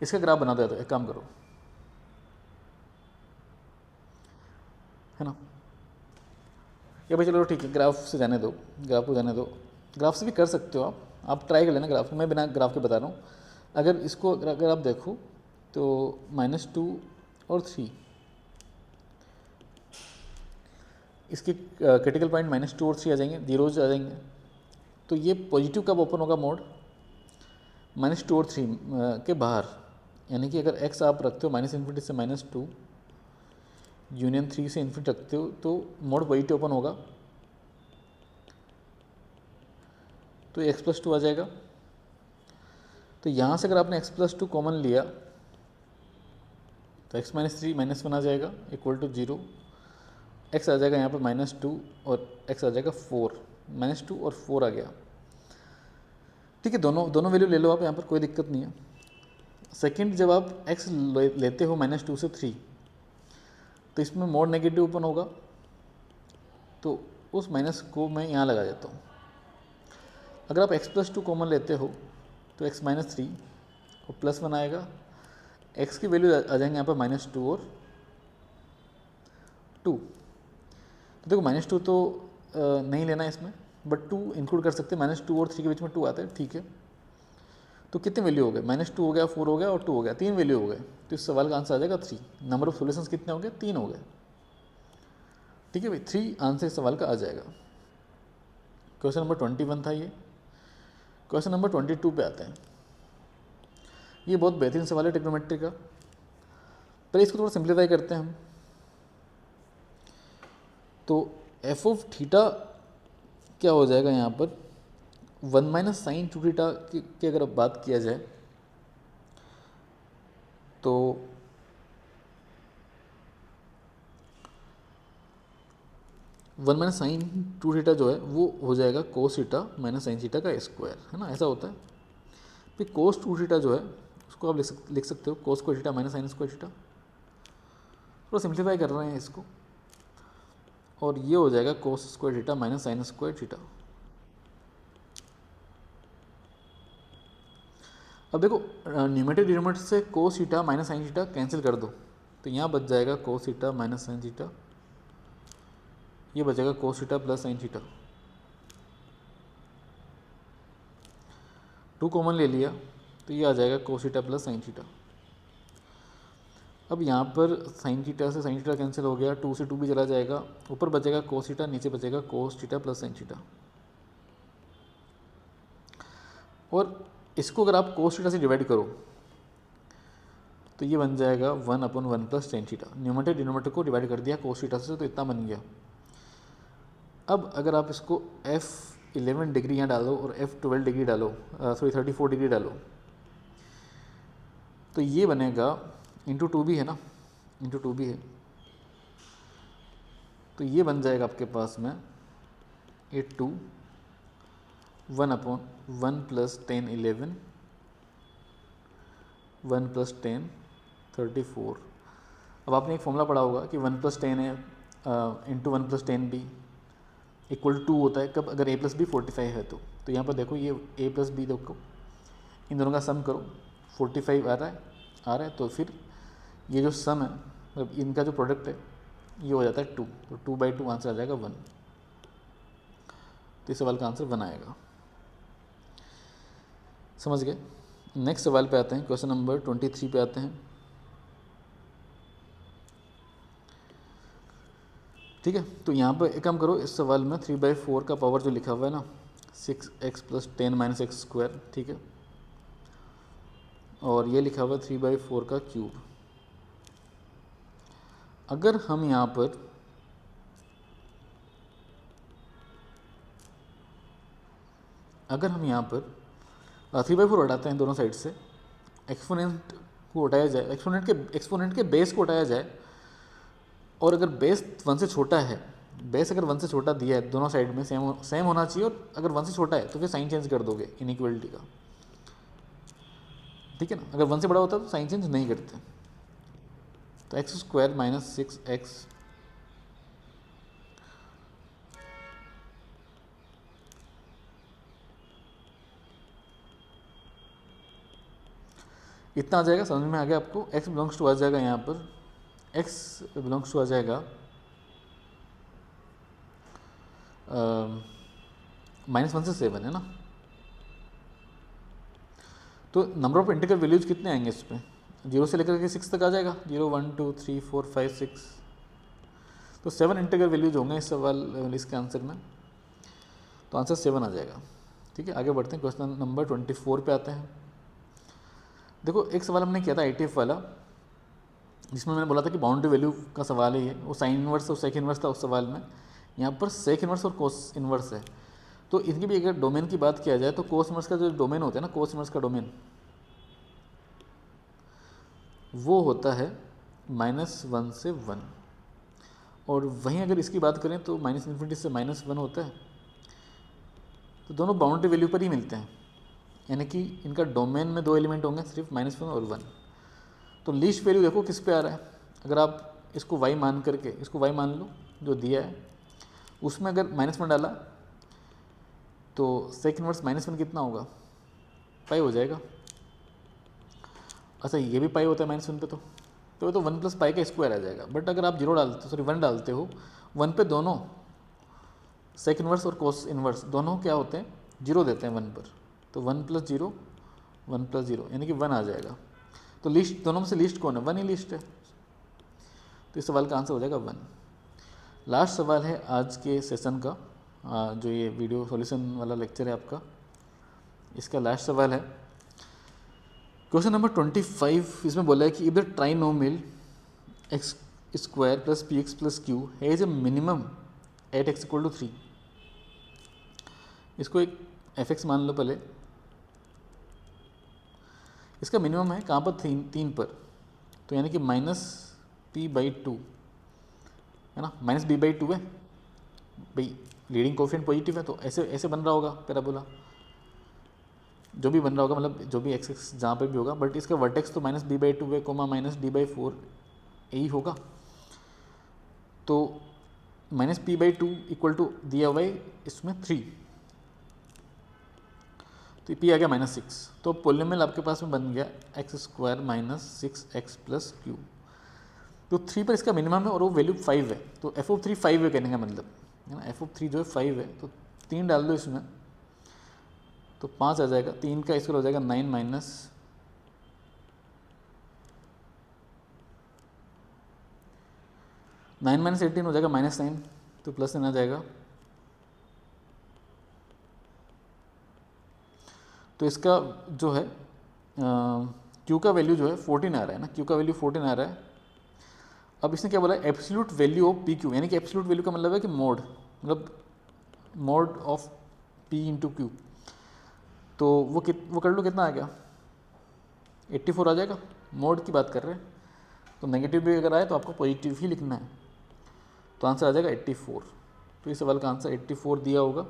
इसका ग्राफ बना दो, तो एक काम करो, है ना, या भाई चलो ठीक है, ग्राफ से जाने दो, ग्राफ को जाने दो, ग्राफ से भी कर सकते हो आप ट्राई कर लेना ग्राफ, मैं बिना ग्राफ के बता रहा हूँ। अगर इसको अगर आप देखो तो -2 और 3, इसके क्रिटिकल पॉइंट -2 और 3 आ जाएंगे, जीरोज आ जाएंगे, तो ये पॉजिटिव कब ओपन होगा मोड, -2 और 3 के बाहर, यानी कि अगर x आप रखते हो -∞ से -2 यूनियन 3 से इन्फिनिटी रखते हो, तो मोड पॉजिटिव ओपन होगा, तो x + 2 आ जाएगा। तो यहाँ से अगर आपने x + 2 कॉमन लिया, तो x - 3 -1 आ जाएगा इक्वल टू 0, x आ जाएगा यहाँ पर -2 और x आ जाएगा 4, -2 और 4 आ गया। ठीक है, दोनों वैल्यू ले लो आप, यहाँ पर कोई दिक्कत नहीं है। सेकंड, जब आप x लेते हो -2 से 3, तो इसमें मोड नेगेटिव ओपन होगा, तो उस माइनस को मैं यहाँ लगा देता हूँ। अगर आप x + 2 कॉमन लेते हो, तो x - 3 और +1 आएगा, x की वैल्यू आ जाएंगे यहाँ पर -2 और 2। तो देखो -2 तो नहीं लेना है इसमें, बट 2 इंक्लूड कर सकते हैं, -2 और 3 के बीच में 2 आता है। ठीक है, तो कितने वैल्यू हो गए, -2 हो गया, 4 हो गया और 2 हो गया, 3 वैल्यू हो गए, तो इस सवाल का आंसर आ जाएगा 3। नंबर ऑफ सॉल्यूशंस कितने हो गए, 3 हो गए। ठीक है भाई, 3 आंसर इस सवाल का आ जाएगा। क्वेश्चन नंबर 21 था ये। क्वेश्चन नंबर 22 पे आते हैं। ये बहुत बेहतरीन सवाल है ट्रिग्नोमेट्री का, पहले इसको थोड़ा सिंप्लीफाई करते हैं हम। तो एफ ऑफ थीटा क्या हो जाएगा यहाँ पर, 1 - sin 2θ की अगर बात किया जाए, तो वन - sin 2θ जो है वो हो जाएगा cos θ - sin θ का स्क्वायर, है ना, ऐसा होता है। फिर cos 2θ जो है उसको आप लिख सकते हो cos स्क्वायर θ - sin स्क्वायर θ। थोड़ा सिंप्लीफाई कर रहे हैं इसको, और ये हो जाएगा cos स्क्वायर θ - sin स्क्वायर θ। अब देखो न्यूमेरेटर डिनोमिनेटर से cos θ - sin θ कैंसिल कर दो, तो यहाँ बच जाएगा cos theta minus sine theta, ये बचेगा cos theta plus sine theta. 2 common ले लिया तो ये आ जाएगा cos theta plus sine theta. अब यहाँ पर साइन थीटा से साइन थीटा कैंसिल हो गया, 2 से 2 भी चला जाएगा, ऊपर बचेगा कोस थीटा, नीचे बचेगा cos theta plus sine theta. और इसको अगर आप कोस थीटा से डिवाइड करो तो ये बन जाएगा 1/1 plus tan theta. Numerator denominator को डिवाइड कर दिया कोस थीटा से, तो इतना बन गया। अब अगर आप इसको F11 डिग्री यहाँ डालो और F12 डिग्री डालो, सॉरी 34 डिग्री डालो, तो ये बनेगा इंटू 2 भी है ना, इंटू 2 भी है, तो ये बन जाएगा आपके पास में 8/2 1/1 प्लस 10 11 1 प्लस 10 34। अब आपने एक फॉर्मूला पढ़ा होगा कि 1 प्लस 10 है इंटू 1 प्लस 10 भी इक्वल टू 2 होता है कब, अगर a प्लस बी 45 है तो यहाँ पर देखो ये a प्लस बी, देखो इन दोनों का सम करो, 45 आ रहा है, तो फिर ये जो सम है मतलब इनका जो प्रोडक्ट है ये हो जाता है 2, तो 2/2 आंसर आ जाएगा 1। तो इस सवाल का आंसर 1 आएगा। समझ गए। नेक्स्ट सवाल पे आते हैं, क्वेश्चन नंबर 23 पे आते हैं। ठीक है, तो यहाँ पर एक काम करो, इस सवाल में 3/4 का पावर जो लिखा हुआ है ना 6x प्लस 10 - x स्क्वायर, ठीक है, और ये लिखा हुआ है 3/4 का क्यूब। अगर हम यहाँ पर अगर हम यहाँ पर 3/4 हटाते हैं दोनों साइड से, एक्सपोनेंट को हटाया जाए, एक्सपोनेंट के बेस को हटाया जाए, और अगर बेस 1 से छोटा है, बेस अगर 1 से छोटा दिया है, दोनों साइड में सेम होना चाहिए, और अगर 1 से छोटा है तो फिर साइन चेंज कर दोगे इनइक्वलिटी का, ठीक है ना। अगर 1 से बड़ा होता है तो साइन चेंज नहीं करते। तो x स्क्वायर माइनस 6x इतना आ जाएगा, समझ में आ गया आपको। x बिलोंग्स टू आ जाएगा यहाँ पर, x बिलोंग्स टू आ जाएगा -1 से 7 है ना। तो नंबर ऑफ इंटीग्रल वैल्यूज कितने आएंगे इस पर, 0 से लेकर के 6 तक आ जाएगा, 0 1 2 3 4 5 6, तो 7 इंटीग्रल वैल्यूज होंगे इस सवाल इसके आंसर में, तो आंसर 7 आ जाएगा। ठीक है, आगे बढ़ते हैं, क्वेश्चन नंबर 24 पे आते हैं। देखो एक सवाल हमने किया था ITF वाला, जिसमें मैंने बोला था कि बाउंड्री वैल्यू का सवाल है ये, वो साइन इनवर्स और सेक इनवर्स था उस सवाल में। यहाँ पर सेक इनवर्स और कोस इनवर्स है, तो इनकी भी अगर डोमेन की बात किया जाए तो कोस इनवर्स का जो डोमेन होता है ना, कोस इनवर्स का डोमेन वो होता है -1 से 1, और वहीं अगर इसकी बात करें तो -∞ से -1 होता है। तो दोनों बाउंड्री वैल्यू पर ही मिलते हैं, यानी कि इनका डोमेन में 2 एलिमेंट होंगे, सिर्फ -1 और 1। तो लीस्ट वैल्यू देखो किस पे आ रहा है, अगर आप इसको y मान करके, इसको y मान लो जो दिया है, उसमें अगर -1 डाला तो सेक इनवर्स -1 कितना होगा, पाई हो जाएगा। अच्छा ये भी पाई होता है -1 पे, तो 1 प्लस पाई का स्क्वायर आ जाएगा। बट अगर आप 1 डालते हो 1 पे, दोनों सेक इनवर्स और कोस इनवर्स दोनों क्या होते हैं, 0 देते हैं 1 पर, तो 1 + 0 1 + 0 यानी कि 1 आ जाएगा। तो लिस्ट दोनों में से लिस्ट कौन है, 1 ही लिस्ट है, तो इस सवाल का आंसर हो जाएगा 1। लास्ट सवाल है आज के सेशन का, जो ये वीडियो सॉल्यूशन वाला लेक्चर है आपका, इसका लास्ट सवाल है क्वेश्चन नंबर 25। इसमें बोला है कि if the trinomial x square plus px plus q has a minimum at x = 3। इसको एक fx मान लो पहले, इसका मिनिमम है कहाँ पर, 3 पर, तो यानी कि -p/2 है ना, -b/2 है भाई, लीडिंग कोफिशिएंट पॉजिटिव है, तो ऐसे बन रहा होगा पैराबोला, जो भी बन रहा होगा, मतलब जो भी एक्स जहाँ पे भी होगा, बट इसका वर्टेक्स तो -b/2 है, -d/4 यही होगा। तो -p/2 = दिया हुआ है इसमें 3, तो p आ गया -6, तो पोलिनोमियल आपके पास में बन गया x² - 6x + q। तो 3 पर इसका मिनिमम है और वो वैल्यू 5 है, तो एफ ऑफ 3 5 है कहने का मतलब है ना। एफ ऑफ 3 जो है 5 है, तो 3 डाल दो इसमें तो 5 आ जाएगा। 3 का स्क्वायर हो जाएगा 9 माइनस 18 हो जाएगा -9, तो प्लस 9 आ जाएगा। तो इसका जो है क्यू का वैल्यू जो है 14 आ रहा है ना, क्यू का वैल्यू 14 आ रहा है। अब इसने क्या बोला, absolute value of P Q, यानी कि एब्सोल्यूट वैल्यू का मतलब है कि मोड, मतलब mode of P into Q. तो वो कर लो, कितना आ गया 84 आ जाएगा। मोड की बात कर रहे हैं, तो नेगेटिव भी अगर आए तो आपको पॉजिटिव ही लिखना है, तो आंसर आ जाएगा 84। तो इस सवाल का आंसर 84 दिया होगा।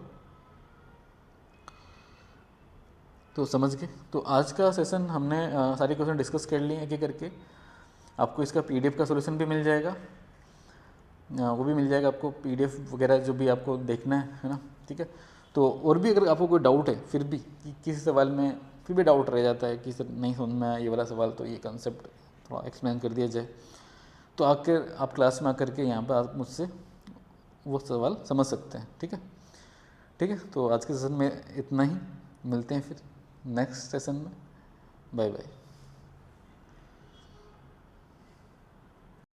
तो समझ गए। तो आज का सेशन हमने सारे क्वेश्चन डिस्कस कर लिए एक एक करके। आपको इसका पीडीएफ का सॉल्यूशन भी मिल जाएगा, वो भी मिल जाएगा आपको, पीडीएफ वगैरह जो भी आपको देखना है ना, ठीक है। तो और भी अगर आपको कोई डाउट है फिर भी कि किसी सवाल में फिर भी डाउट रह जाता है कि सर नहीं समझ में आया ये वाला सवाल, तो ये कंसेप्ट थोड़ा एक्सप्लेन कर दिया जाए, तो आकर आप क्लास में आकर के यहाँ पर आप मुझसे वो सवाल समझ सकते हैं, ठीक है। ठीक है, तो आज के सेशन में इतना ही, मिलते हैं फिर नेक्स्ट सेशन में। Bye bye.